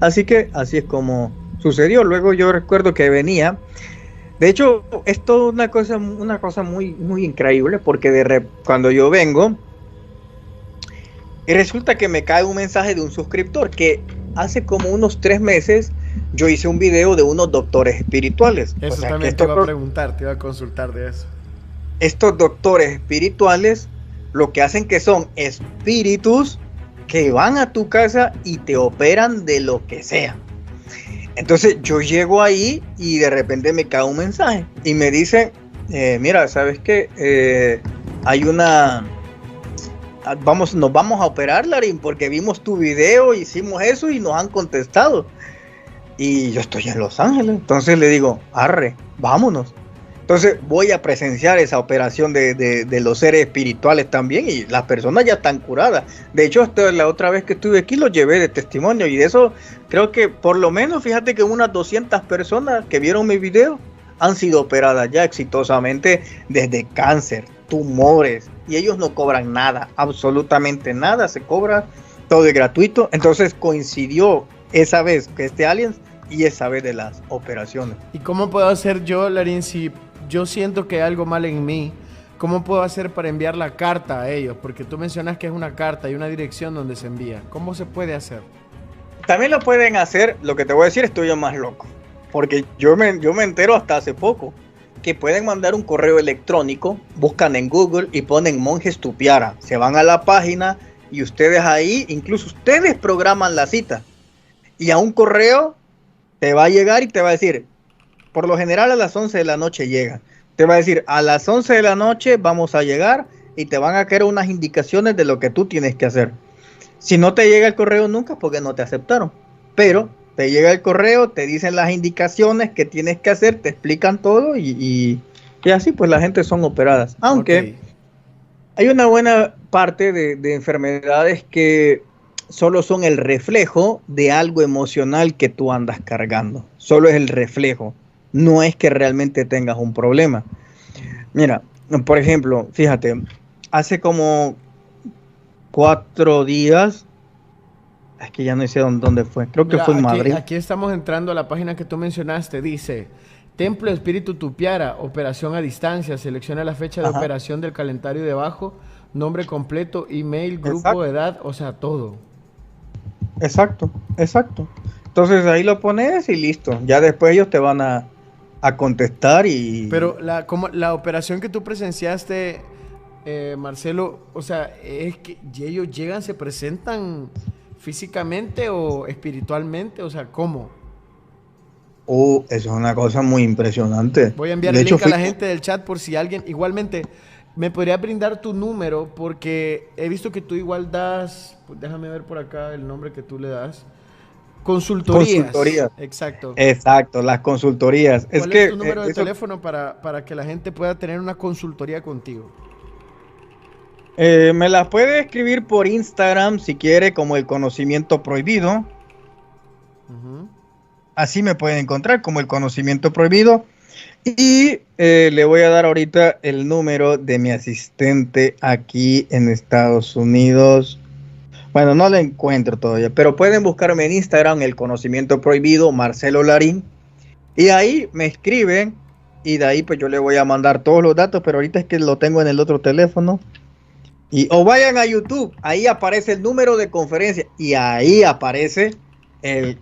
Así que así es como sucedió. Luego yo recuerdo que venía. De hecho, esto es una cosa muy, muy increíble, porque cuando yo vengo, y resulta que me cae un mensaje de un suscriptor que hace como unos 3 meses yo hice un video de unos doctores espirituales. Eso, o sea, también te iba a preguntar, te iba a consultar de eso. Estos doctores espirituales lo que hacen que son espíritus que van a tu casa y te operan de lo que sea. Entonces yo llego ahí y de repente me cae un mensaje y me dicen, mira, ¿sabes qué? Nos vamos a operar, Larín, porque vimos tu video, hicimos eso y nos han contestado. Y yo estoy en Los Ángeles, entonces le digo, arre, vámonos. Entonces voy a presenciar esa operación de los seres espirituales también, y las personas ya están curadas. De hecho, la otra vez que estuve aquí lo llevé de testimonio, y de eso creo que por lo menos, fíjate que unas 200 personas que vieron mi video han sido operadas ya exitosamente desde cáncer, tumores, y ellos no cobran nada, absolutamente nada, se cobra, todo es gratuito. Entonces coincidió esa vez que Aliens y esa vez de las operaciones. ¿Y cómo puedo hacer yo, Larín, si yo siento que hay algo mal en mí? ¿Cómo puedo hacer para enviar la carta a ellos? Porque tú mencionas que es una carta y una dirección donde se envía. ¿Cómo se puede hacer? También lo pueden hacer, lo que te voy a decir, estoy yo más loco. Porque yo me entero hasta hace poco que pueden mandar un correo electrónico, buscan en Google y ponen Monjes Tupiara. Se van a la página y ustedes ahí, incluso ustedes programan la cita. Y a un correo te va a llegar y te va a decir, por lo general a las 11 de la noche llega. Te va a decir, a las 11 de la noche vamos a llegar, y te van a quedar unas indicaciones de lo que tú tienes que hacer. Si no te llega el correo nunca, porque no te aceptaron. Pero te llega el correo, te dicen las indicaciones que tienes que hacer, te explican todo y así pues la gente son operadas. Aunque hay una buena parte de enfermedades que solo son el reflejo de algo emocional que tú andas cargando. Solo es el reflejo. No es que realmente tengas un problema. Mira, por ejemplo, fíjate, hace como 4 días, es que ya no sé dónde fue, creo que fue en Madrid. Aquí estamos entrando a la página que tú mencionaste, dice, Templo Espíritu Tupiara, operación a distancia. Selecciona la fecha de operación del calendario debajo, nombre completo, email, grupo, edad, o sea, todo. Exacto. Entonces ahí lo pones y listo. Ya después ellos te van a contestar y... Pero como la operación que tú presenciaste, Marcelo, o sea, es que ellos llegan, se presentan físicamente o espiritualmente, o sea, ¿cómo? Eso es una cosa muy impresionante. Voy a enviar el link a la gente del chat por si alguien, igualmente, me podría brindar tu número porque he visto que tú igual das, pues déjame ver por acá el nombre que tú le das. Consultorías. Exacto. Exacto, las consultorías. ¿Cuál es tu número de teléfono para que la gente pueda tener una consultoría contigo? Me las puede escribir por Instagram si quiere, como El Conocimiento Prohibido. Así me pueden encontrar como El Conocimiento Prohibido. Y le voy a dar ahorita el número de mi asistente aquí en Estados Unidos. Bueno, no lo encuentro todavía, pero pueden buscarme en Instagram, El Conocimiento Prohibido, Marcelo Larín. Y ahí me escriben y de ahí pues yo le voy a mandar todos los datos, pero ahorita es que lo tengo en el otro teléfono. O vayan a YouTube, ahí aparece el número de conferencia y ahí aparece el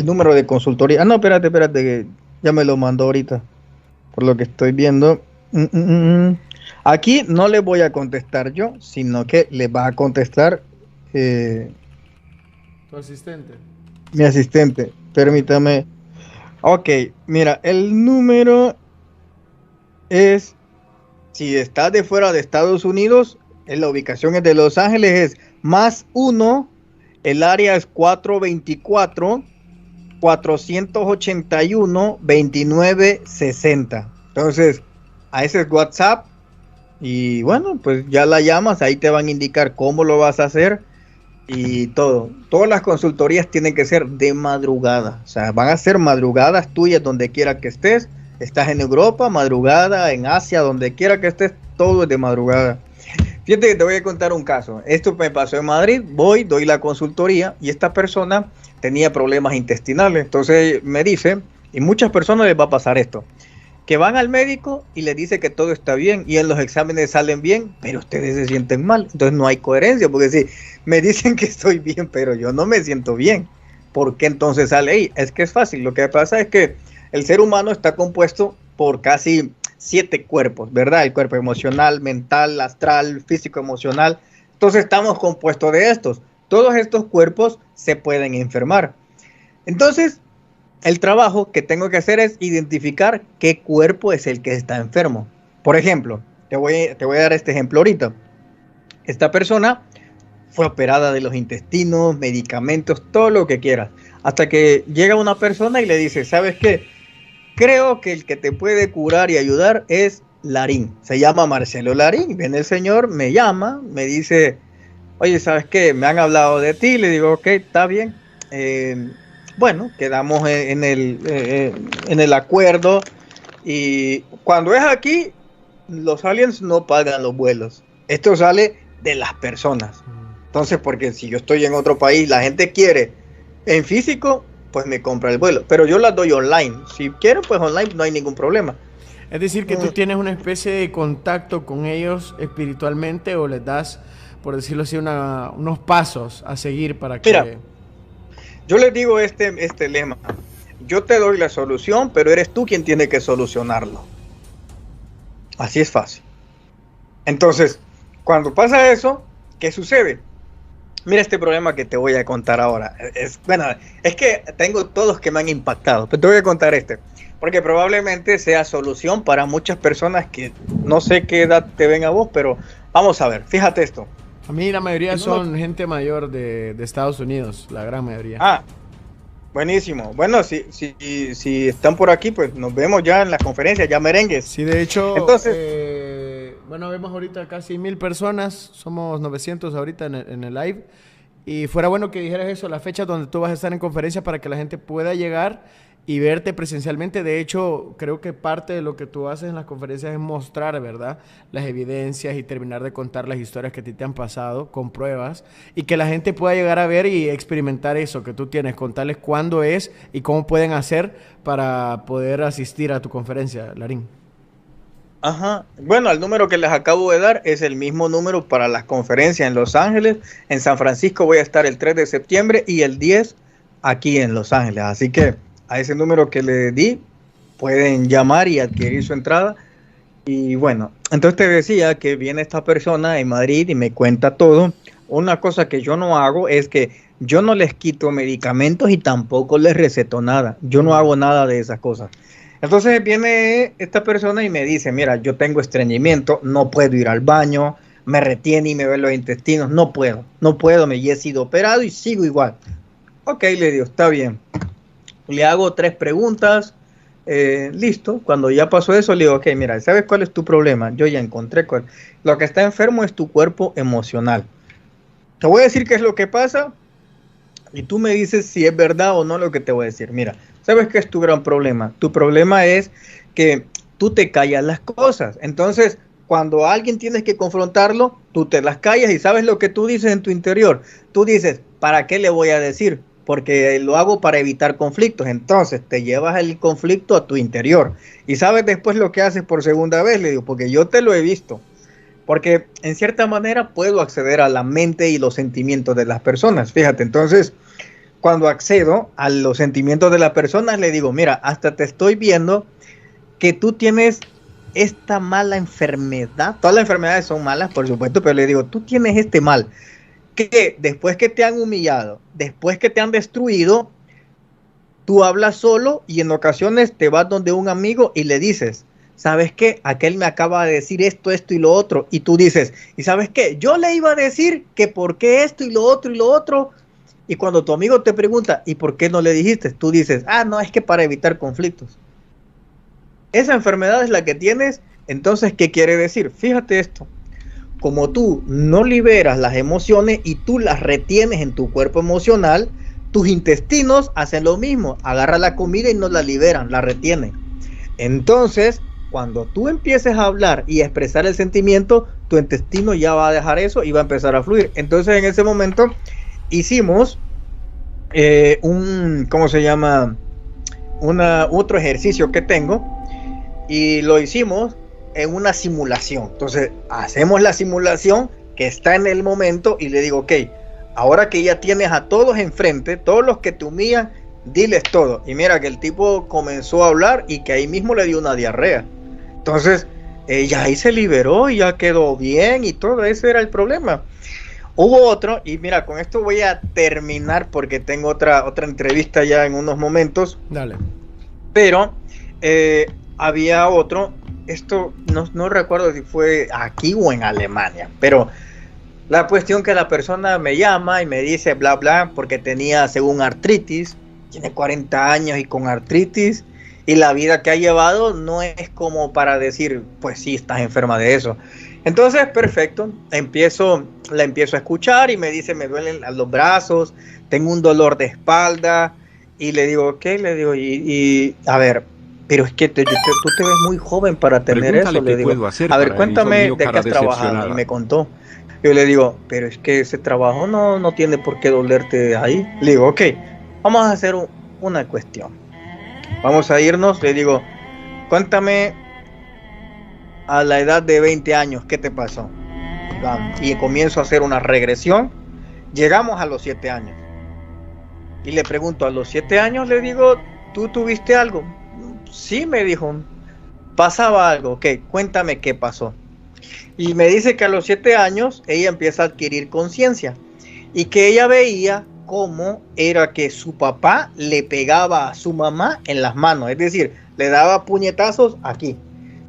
número de consultoría. Ah, no, espérate, que ya me lo mandó ahorita, por lo que estoy viendo. Aquí no le voy a contestar yo, sino que le va a contestar tu asistente. Mi asistente, permítame. Ok, mira, el número es, si estás de fuera de Estados Unidos, en la ubicación es de Los Ángeles, es +1, el área es 424-481-2960. Entonces, a ese es WhatsApp y bueno, pues ya la llamas, ahí te van a indicar cómo lo vas a hacer y todo. Todas las consultorías tienen que ser de madrugada, o sea, van a ser madrugadas tuyas donde quiera que estés. Estás en Europa, madrugada, en Asia, donde quiera que estés, todo es de madrugada. Fíjate que te voy a contar un caso. Esto me pasó en Madrid, doy la consultoría y esta persona tenía problemas intestinales. Entonces me dice, y muchas personas les va a pasar esto, que van al médico y le dice que todo está bien y en los exámenes salen bien, pero ustedes se sienten mal. Entonces no hay coherencia, porque si me dicen que estoy bien, pero yo no me siento bien, ¿por qué entonces sale ahí? Es que es fácil. Lo que pasa es que el ser humano está compuesto por casi 7 cuerpos, ¿verdad? El cuerpo emocional, mental, astral, físico, emocional. Entonces estamos compuestos de estos. Todos estos cuerpos se pueden enfermar. Entonces, el trabajo que tengo que hacer es identificar qué cuerpo es el que está enfermo. Por ejemplo, te voy a dar este ejemplo ahorita. Esta persona fue operada de los intestinos, medicamentos, todo lo que quieras. Hasta que llega una persona y le dice, ¿sabes qué? Creo que el que te puede curar y ayudar es Larín. Se llama Marcelo Larín. Viene el señor, me llama, me dice, oye, ¿sabes qué? Me han hablado de ti. Le digo, ok, está bien. Bueno, quedamos en el acuerdo. Y cuando es aquí, los aliens no pagan los vuelos. Esto sale de las personas. Entonces, porque si yo estoy en otro país, la gente quiere en físico, pues me compra el vuelo. Pero yo las doy online. Si quieren, pues online no hay ningún problema. Es decir, que tú tienes una especie de contacto con ellos espiritualmente o les das, por decirlo así, unos pasos a seguir para que... Mira, yo les digo este lema. Yo te doy la solución, pero eres tú quien tiene que solucionarlo. Así es fácil. Entonces, cuando pasa eso, ¿qué sucede? Mira este problema que te voy a contar ahora. Es que tengo todos que me han impactado, pero te voy a contar este. Porque probablemente sea solución para muchas personas que no sé qué edad te ven a vos, pero vamos a ver, fíjate esto. A mí la mayoría son gente mayor de Estados Unidos, la gran mayoría. Ah, buenísimo. Bueno, si están por aquí, pues nos vemos ya en las conferencias, ya merengues. Sí, de hecho, entonces, vemos ahorita casi 1000 personas, somos 900 ahorita en el live. Y fuera bueno que dijeras eso, la fecha donde tú vas a estar en conferencia para que la gente pueda llegar y verte presencialmente. De hecho, creo que parte de lo que tú haces en las conferencias es mostrar, ¿verdad?, las evidencias y terminar de contar las historias que a ti te han pasado con pruebas y que la gente pueda llegar a ver y experimentar eso que tú tienes, contarles cuándo es y cómo pueden hacer para poder asistir a tu conferencia, Larín. Ajá. Bueno, el número que les acabo de dar es el mismo número para las conferencias en Los Ángeles. En San Francisco voy a estar el 3 de septiembre y el 10 aquí en Los Ángeles. Así que a ese número que le di pueden llamar y adquirir su entrada. Y bueno, entonces te decía que viene esta persona en Madrid y me cuenta todo. Una cosa que yo no hago es que yo no les quito medicamentos y tampoco les receto nada. Yo no hago nada de esas cosas. Entonces viene esta persona y me dice, mira, yo tengo estreñimiento, no puedo ir al baño, me retiene y me ven los intestinos, no puedo, me he sido operado y sigo igual. Ok, le digo, está bien. Le hago 3 preguntas, listo. Cuando ya pasó eso, le digo, ok, mira, ¿sabes cuál es tu problema? Yo ya encontré cuál. Lo que está enfermo es tu cuerpo emocional. Te voy a decir qué es lo que pasa y tú me dices si es verdad o no lo que te voy a decir. Mira, ¿sabes qué es tu gran problema? Tu problema es que tú te callas las cosas. Entonces, cuando a alguien tienes que confrontarlo, tú te las callas y sabes lo que tú dices en tu interior. Tú dices, ¿para qué le voy a decir? Porque lo hago para evitar conflictos. Entonces te llevas el conflicto a tu interior. Y sabes después lo que haces por segunda vez, le digo, porque yo te lo he visto. Porque en cierta manera puedo acceder a la mente y los sentimientos de las personas. Fíjate, entonces, cuando accedo a los sentimientos de las personas, le digo, mira, hasta te estoy viendo que tú tienes esta mala enfermedad. Todas las enfermedades son malas, por supuesto, pero le digo, tú tienes este mal. Que después que te han humillado, después que te han destruido, tú hablas solo y en ocasiones te vas donde un amigo y le dices, ¿sabes qué? Aquel me acaba de decir esto, esto y lo otro. Y tú dices, ¿y sabes qué? Yo le iba a decir que por qué esto y lo otro y lo otro. Y cuando tu amigo te pregunta, ¿y por qué no le dijiste? Tú dices, no, es que para evitar conflictos. Esa enfermedad es la que tienes. Entonces, ¿qué quiere decir? Fíjate esto. Como tú no liberas las emociones y tú las retienes en tu cuerpo emocional, tus intestinos hacen lo mismo. Agarran la comida y no la liberan, la retienen. Entonces, cuando tú empieces a hablar y a expresar el sentimiento, tu intestino ya va a dejar eso y va a empezar a fluir. Entonces, en ese momento, hicimos ¿cómo se llama? Otro ejercicio que tengo y lo hicimos en una simulación. Entonces hacemos la simulación que está en el momento y le digo, ok, ahora que ya tienes a todos enfrente, todos los que te humillan, diles todo. Y mira que el tipo comenzó a hablar y que ahí mismo le dio una diarrea. Entonces ya ahí se liberó y ya quedó bien y todo. Ese era el problema. Hubo otro, y mira, con esto voy a terminar porque tengo otra entrevista ya en unos momentos. Dale. Pero había otro, esto no recuerdo si fue aquí o en Alemania, pero la cuestión que la persona me llama y me dice bla bla porque tenía según artritis, tiene 40 años y con artritis y la vida que ha llevado no es como para decir, pues sí, estás enferma de eso. Entonces, perfecto, la empiezo a escuchar y me dice, me duelen los brazos, tengo un dolor de espalda y le digo, ok, le digo, y a ver, pero es que tú te ves muy joven para tener eso, le digo, a ver, cuéntame de qué has trabajado, y me contó. Yo le digo, pero es que ese trabajo no tiene por qué dolerte ahí. Le digo, ok, vamos a hacer una cuestión, vamos a irnos, le digo, cuéntame a la edad de 20 años, ¿qué te pasó? Y comienzo a hacer una regresión. Llegamos a los 7 años. Y le pregunto, a los 7 años, le digo, ¿tú tuviste algo? Sí, me dijo, pasaba algo. Ok, cuéntame qué pasó. Y me dice que a los 7 años ella empieza a adquirir conciencia. Y que ella veía cómo era que su papá le pegaba a su mamá en las manos. Es decir, le daba puñetazos aquí,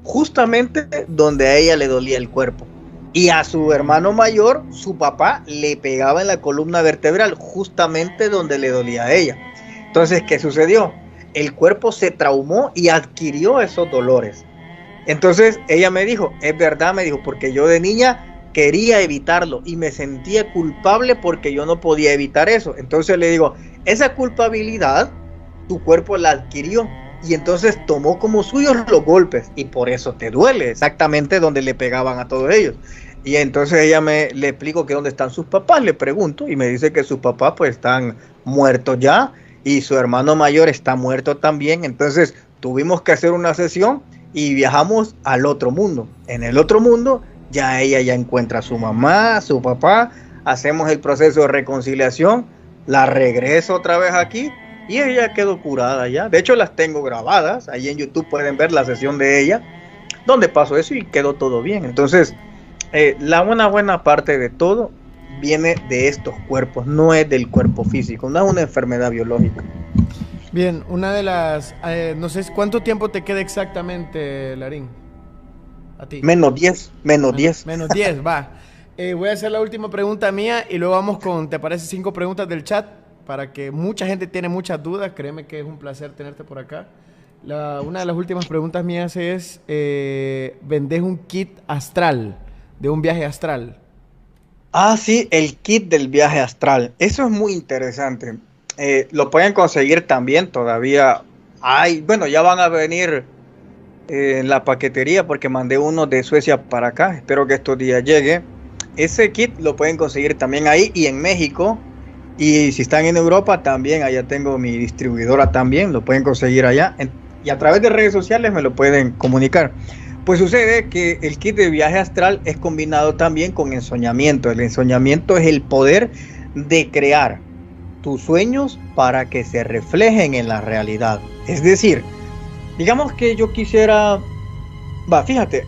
justamente donde a ella le dolía el cuerpo. Y a su hermano mayor, su papá le pegaba en la columna vertebral, justamente donde le dolía a ella. Entonces, ¿qué sucedió? El cuerpo se traumó y adquirió esos dolores. Entonces, ella me dijo, es verdad, me dijo, porque yo de niña quería evitarlo y me sentía culpable porque yo no podía evitar eso. Entonces le digo, esa culpabilidad tu cuerpo la adquirió y entonces tomó como suyos los golpes y por eso te duele, exactamente donde le pegaban a todos ellos. Y entonces le explico que dónde están sus papás, le pregunto y me dice que sus papás pues están muertos ya y su hermano mayor está muerto también. Entonces tuvimos que hacer una sesión y viajamos al otro mundo. En el otro mundo ya ella ya encuentra a su mamá, a su papá, hacemos el proceso de reconciliación, la regreso otra vez aquí y ella quedó curada ya. De hecho las tengo grabadas, ahí en YouTube pueden ver la sesión de ella, donde pasó eso y quedó todo bien. Entonces, una buena parte de todo viene de estos cuerpos, no es del cuerpo físico, no es una enfermedad biológica. Bien, una de las... no sé cuánto tiempo te queda exactamente, Larín. A ti. Menos 10. Menos 10, va. Voy a hacer la última pregunta mía y luego vamos con, ¿te parece 5 preguntas del chat? Para que mucha gente tiene muchas dudas. Créeme que es un placer tenerte por acá. Una de las últimas preguntas mías es, ¿vendés un kit astral, de un viaje astral? Ah, sí, el kit del viaje astral. Eso es muy interesante. Lo pueden conseguir también todavía. Bueno, ya van a venir en la paquetería porque mandé uno de Suecia para acá. Espero que estos días llegue. Ese kit lo pueden conseguir también ahí y en México. Y si están en Europa también, allá tengo mi distribuidora también. Lo pueden conseguir allá. Y a través de redes sociales me lo pueden comunicar. Pues sucede que el kit de viaje astral es combinado también con ensoñamiento. El ensoñamiento es el poder de crear tus sueños para que se reflejen en la realidad. Es decir, digamos que yo quisiera, fíjate,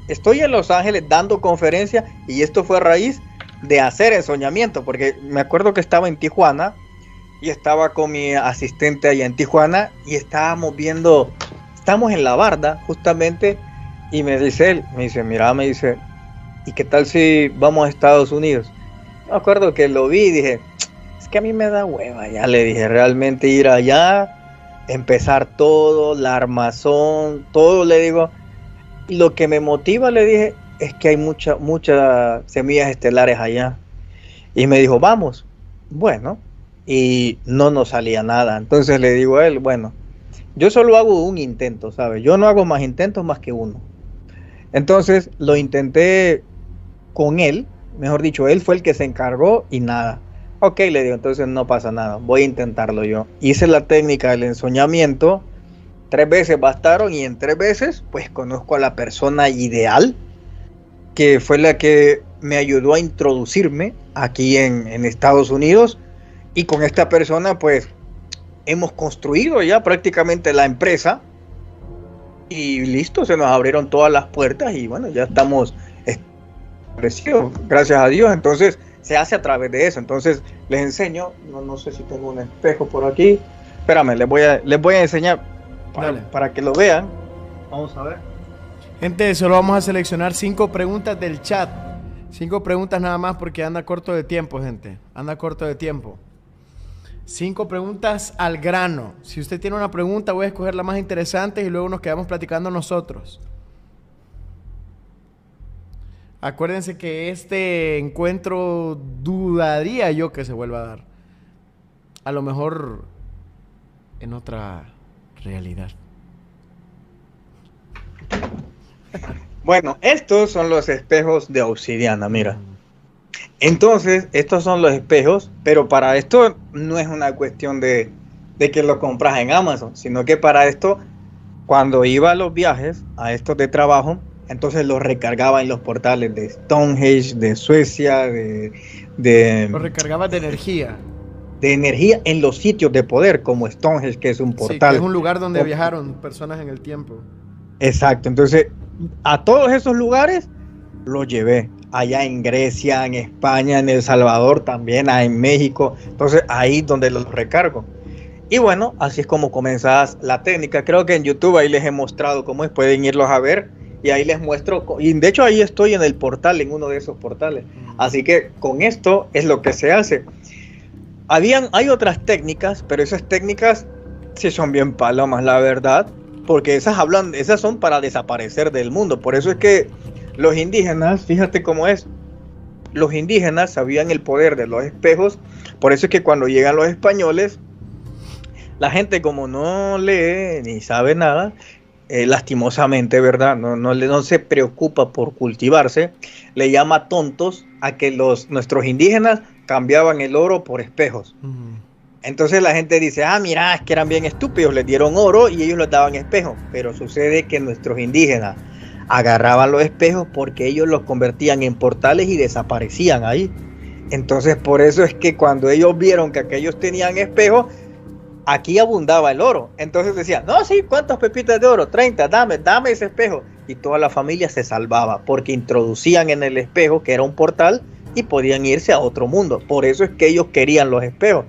estoy en Los Ángeles dando conferencia y esto fue a raíz de hacer ensoñamiento, porque me acuerdo que estaba en Tijuana y estaba con mi asistente allá en Tijuana y estamos en la barda justamente y me dice él, mira, ¿y qué tal si vamos a Estados Unidos? Me acuerdo que lo vi y dije, es que a mí me da hueva, ya le dije, realmente ir allá, empezar todo, la armazón, todo, le digo, lo que me motiva, le dije, es que hay muchas semillas estelares allá. Y me dijo, vamos, bueno, y no nos salía nada. Entonces le digo a él, bueno, yo solo hago un intento, ¿sabes? Yo no hago más intentos más que uno. Entonces lo intenté con él, mejor dicho, él fue el que se encargó y nada. Ok, le digo, entonces no pasa nada, voy a intentarlo yo. Hice la técnica del ensoñamiento, 3 veces bastaron y en 3 veces pues conozco a la persona ideal, que fue la que me ayudó a introducirme aquí en Estados Unidos. Y con esta persona pues hemos construido ya prácticamente la empresa y listo, se nos abrieron todas las puertas y bueno, ya estamos establecidos, gracias a Dios. Entonces se hace a través de eso. Entonces les enseño, no sé si tengo un espejo por aquí, espérame, les voy a enseñar para que lo vean. Vamos a ver. Gente, solo vamos a seleccionar 5 preguntas del chat. 5 preguntas nada más porque anda corto de tiempo, gente. Anda corto de tiempo. 5 preguntas al grano. Si usted tiene una pregunta, voy a escoger la más interesante y luego nos quedamos platicando nosotros. Acuérdense que este encuentro dudaría yo que se vuelva a dar. A lo mejor en otra realidad. Bueno, estos son los espejos de obsidiana, mira. Entonces, estos son los espejos, pero para esto no es una cuestión de que lo compras en Amazon, sino que para esto, cuando iba a los viajes, a estos de trabajo, entonces los recargaba en los portales de Stonehenge, de Suecia, Los recargabas de energía. De energía en los sitios de poder, como Stonehenge, que es un portal. Sí, que es un lugar donde viajaron personas en el tiempo. Exacto, entonces a todos esos lugares los llevé. Allá en Grecia, en España, en El Salvador también, en México. Entonces ahí donde los recargo. Y bueno, así es como comenzás la técnica. Creo que en YouTube ahí les he mostrado cómo es. Pueden irlos a ver y ahí les muestro. Y de hecho ahí estoy en el portal, en uno de esos portales. Así que con esto es lo que se hace. Hay otras técnicas, pero esas técnicas sí son bien palomas, la verdad. Porque esas son para desaparecer del mundo. Por eso es que los indígenas, fíjate cómo es, los indígenas sabían el poder de los espejos. Por eso es que cuando llegan los españoles, la gente como no lee ni sabe nada, lastimosamente, ¿verdad? No se preocupa por cultivarse, le llama tontos a que nuestros indígenas cambiaban el oro por espejos. Entonces la gente dice, mira, es que eran bien estúpidos, les dieron oro y ellos les daban espejos. Pero sucede que nuestros indígenas agarraban los espejos porque ellos los convertían en portales y desaparecían ahí. Entonces por eso es que cuando ellos vieron que aquellos tenían espejos, aquí abundaba el oro. Entonces decían, no, sí, ¿cuántas pepitas de oro? 30, dame ese espejo. Y toda la familia se salvaba porque introducían en el espejo, que era un portal, y podían irse a otro mundo. Por eso es que ellos querían los espejos.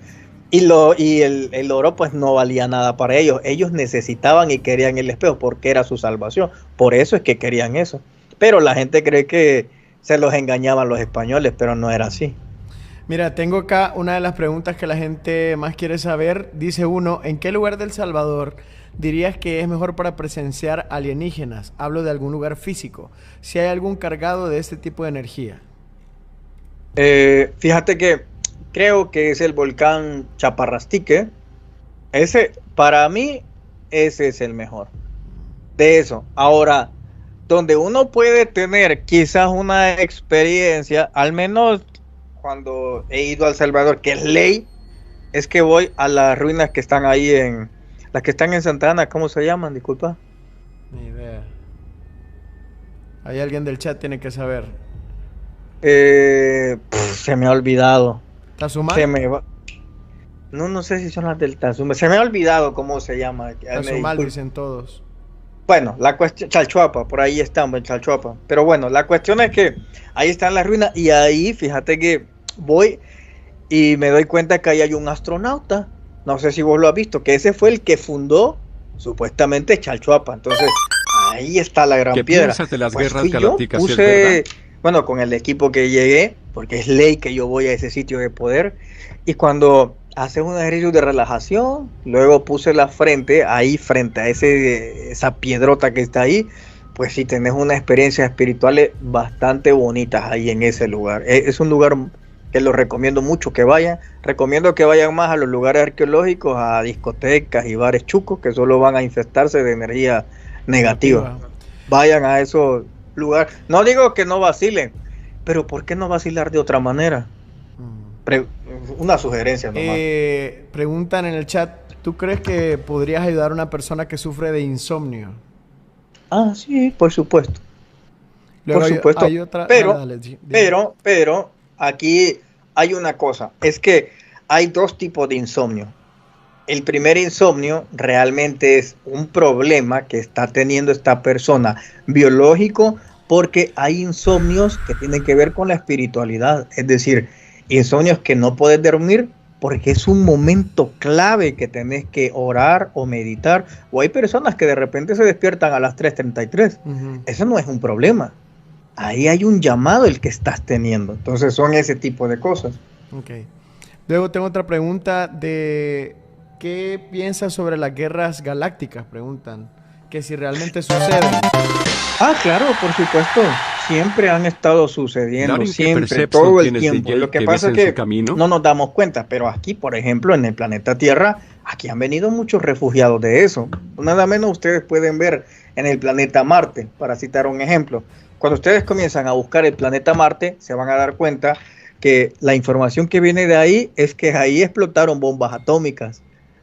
Y el oro pues no valía nada para ellos. Ellos necesitaban y querían el espejo porque era su salvación. Por eso es que querían eso. Pero la gente cree que se los engañaban los españoles, pero no era así. Mira, tengo acá una de las preguntas que la gente más quiere saber. Dice uno, ¿en qué lugar de El Salvador dirías que es mejor para presenciar alienígenas? Hablo de algún lugar físico. Si hay algún cargado de este tipo de energía. Fíjate que creo que es el volcán Chaparrastique. Ese, para mí, ese es el mejor. De eso. Ahora, donde uno puede tener quizás una experiencia, al menos cuando he ido a El Salvador, que es ley, es que voy a las ruinas que están ahí las que están en Santa Ana, ¿cómo se llaman? Disculpa. Ni idea. Hay alguien del chat tiene que saber. Se me ha olvidado. ¿Tazumán? No sé si son las del Tazuma. Se me ha olvidado cómo se llama. Tazumán dicen todos. Bueno, la cuestión, Chalchuapa, por ahí estamos en Chalchuapa. Pero bueno, la cuestión es que ahí están las ruinas y ahí, fíjate que voy y me doy cuenta que ahí hay un astronauta. No sé si vos lo has visto, que ese fue el que fundó supuestamente Chalchuapa. Entonces, ahí está la gran ¿Qué piedra. piensas de las Pues guerras galácticas? puse, ¿Sí es verdad? bueno, con el equipo que llegué, porque es ley que yo voy a ese sitio de poder. Y cuando haces un ejercicio de relajación, luego puse la frente ahí frente a esa piedrota que está ahí, pues sí tenés unas experiencias espirituales bastante bonitas ahí en ese lugar. Es un lugar que lo recomiendo mucho que vayan. Recomiendo que vayan más a los lugares arqueológicos, a discotecas y bares chucos que solo van a infestarse de energía negativa. Vayan a esos lugares. No digo que no vacilen, pero ¿por qué no vacilar de otra manera? Una sugerencia nomás. Preguntan en el chat, ¿tú crees que podrías ayudar a una persona que sufre de insomnio? Sí, por supuesto. Luego por supuesto. Hay otra... Pero aquí hay una cosa, es que hay dos tipos de insomnio. El primer insomnio realmente es un problema que está teniendo esta persona biológico, porque hay insomnios que tienen que ver con la espiritualidad, es decir, insomnios que no puedes dormir porque es un momento clave que tenés que orar o meditar, o hay personas que de repente se despiertan a las 3:33. Eso no es un problema. Ahí hay un llamado el que estás teniendo. Entonces son ese tipo de cosas. Ok. Luego tengo otra pregunta de ¿qué piensas sobre las guerras galácticas? Preguntan. Que si realmente suceden. Claro, por supuesto. Siempre han estado sucediendo, siempre, todo el tiempo. Lo que pasa es que no nos damos cuenta, pero aquí, por ejemplo, en el planeta Tierra, aquí han venido muchos refugiados de eso. Nada menos ustedes pueden ver en el planeta Marte, para citar un ejemplo. Cuando ustedes comienzan a buscar el planeta Marte, se van a dar cuenta que la información que viene de ahí es que ahí explotaron bombas atómicas.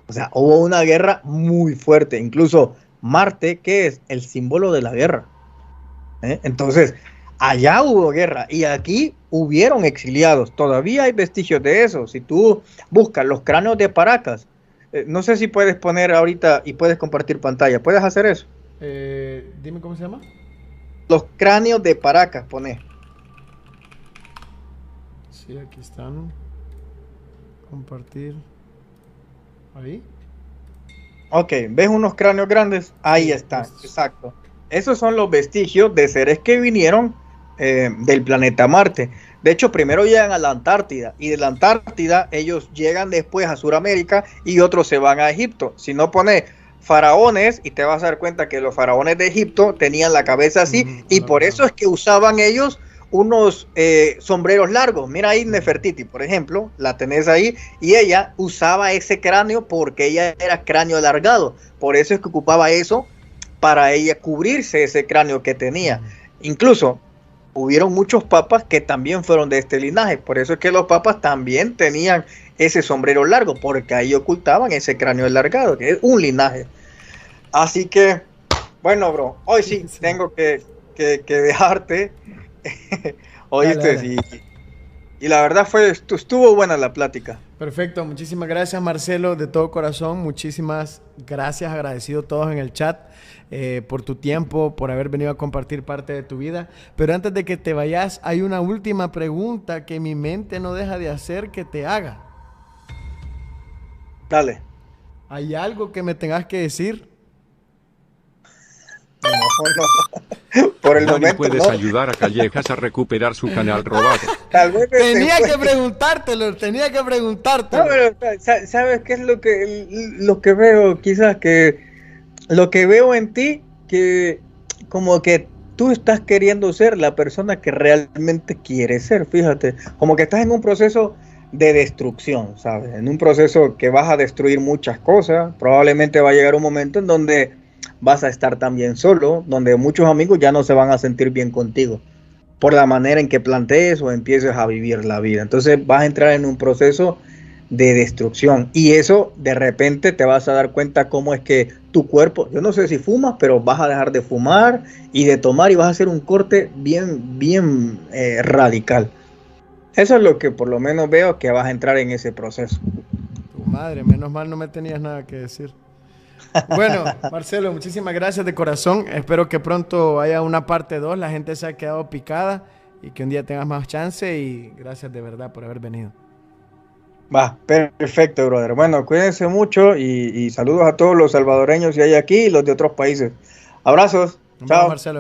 O sea, hubo una guerra muy fuerte. Incluso Marte, que es el símbolo de la guerra. Entonces, allá hubo guerra y aquí hubieron exiliados. Todavía hay vestigios de eso. Si tú buscas los cráneos de Paracas, no sé si puedes poner ahorita y puedes compartir pantalla. ¿Puedes hacer eso? Dime cómo se llama. Los cráneos de Paracas, poné. Sí, aquí están. Compartir. Ahí. Ok, ¿ves unos cráneos grandes? Ahí están, exacto. Esos son los vestigios de seres que vinieron del planeta Marte. De hecho, primero llegan a la Antártida y de la Antártida ellos llegan después a Sudamérica y otros se van a Egipto. Si no pones faraones y te vas a dar cuenta que los faraones de Egipto tenían la cabeza así y por eso es que usaban ellos unos sombreros largos. Mira ahí Nefertiti, por ejemplo, la tenés ahí, y ella usaba ese cráneo porque ella era cráneo alargado, por eso es que ocupaba eso para ella cubrirse ese cráneo que tenía. Incluso hubieron muchos papas que también fueron de este linaje, por eso es que los papas también tenían ese sombrero largo, porque ahí ocultaban ese cráneo alargado, que es un linaje. Así que, bueno, bro, hoy sí tengo que dejarte. Oíste, dale. y la verdad estuvo buena la plática. Perfecto, muchísimas gracias Marcelo, de todo corazón, muchísimas gracias, agradecido a todos en el chat por tu tiempo, por haber venido a compartir parte de tu vida. Pero antes de que te vayas, hay una última pregunta que mi mente no deja de hacer que te haga. Dale. ¿Hay algo que me tengas que decir? No. Por el Dani, momento puedes no. ayudar a Callejas a recuperar su canal robado. Tal vez Tenía después. que preguntártelo. No, pero ¿sabes qué es lo que veo? Quizás que lo que veo en ti, que como que tú estás queriendo ser la persona que realmente quieres ser, fíjate, como que estás en un proceso de destrucción, ¿sabes? En un proceso que vas a destruir muchas cosas, probablemente va a llegar un momento en donde vas a estar también solo, donde muchos amigos ya no se van a sentir bien contigo, por la manera en que plantees o empieces a vivir la vida. Entonces vas a entrar en un proceso de destrucción, y eso de repente te vas a dar cuenta cómo es que tu cuerpo, yo no sé si fumas, pero vas a dejar de fumar y de tomar y vas a hacer un corte bien radical. Eso es lo que por lo menos veo, que vas a entrar en ese proceso. Tu madre, menos mal no me tenías nada que decir. Bueno, Marcelo, muchísimas gracias de corazón. Espero que pronto haya una parte 2. La gente se ha quedado picada y que un día tengas más chance, y gracias de verdad por haber venido. Va, perfecto, brother. Bueno, cuídense mucho y saludos a todos los salvadoreños que hay aquí y los de otros países. Abrazos. Nos vemos, Chao. Marcelo.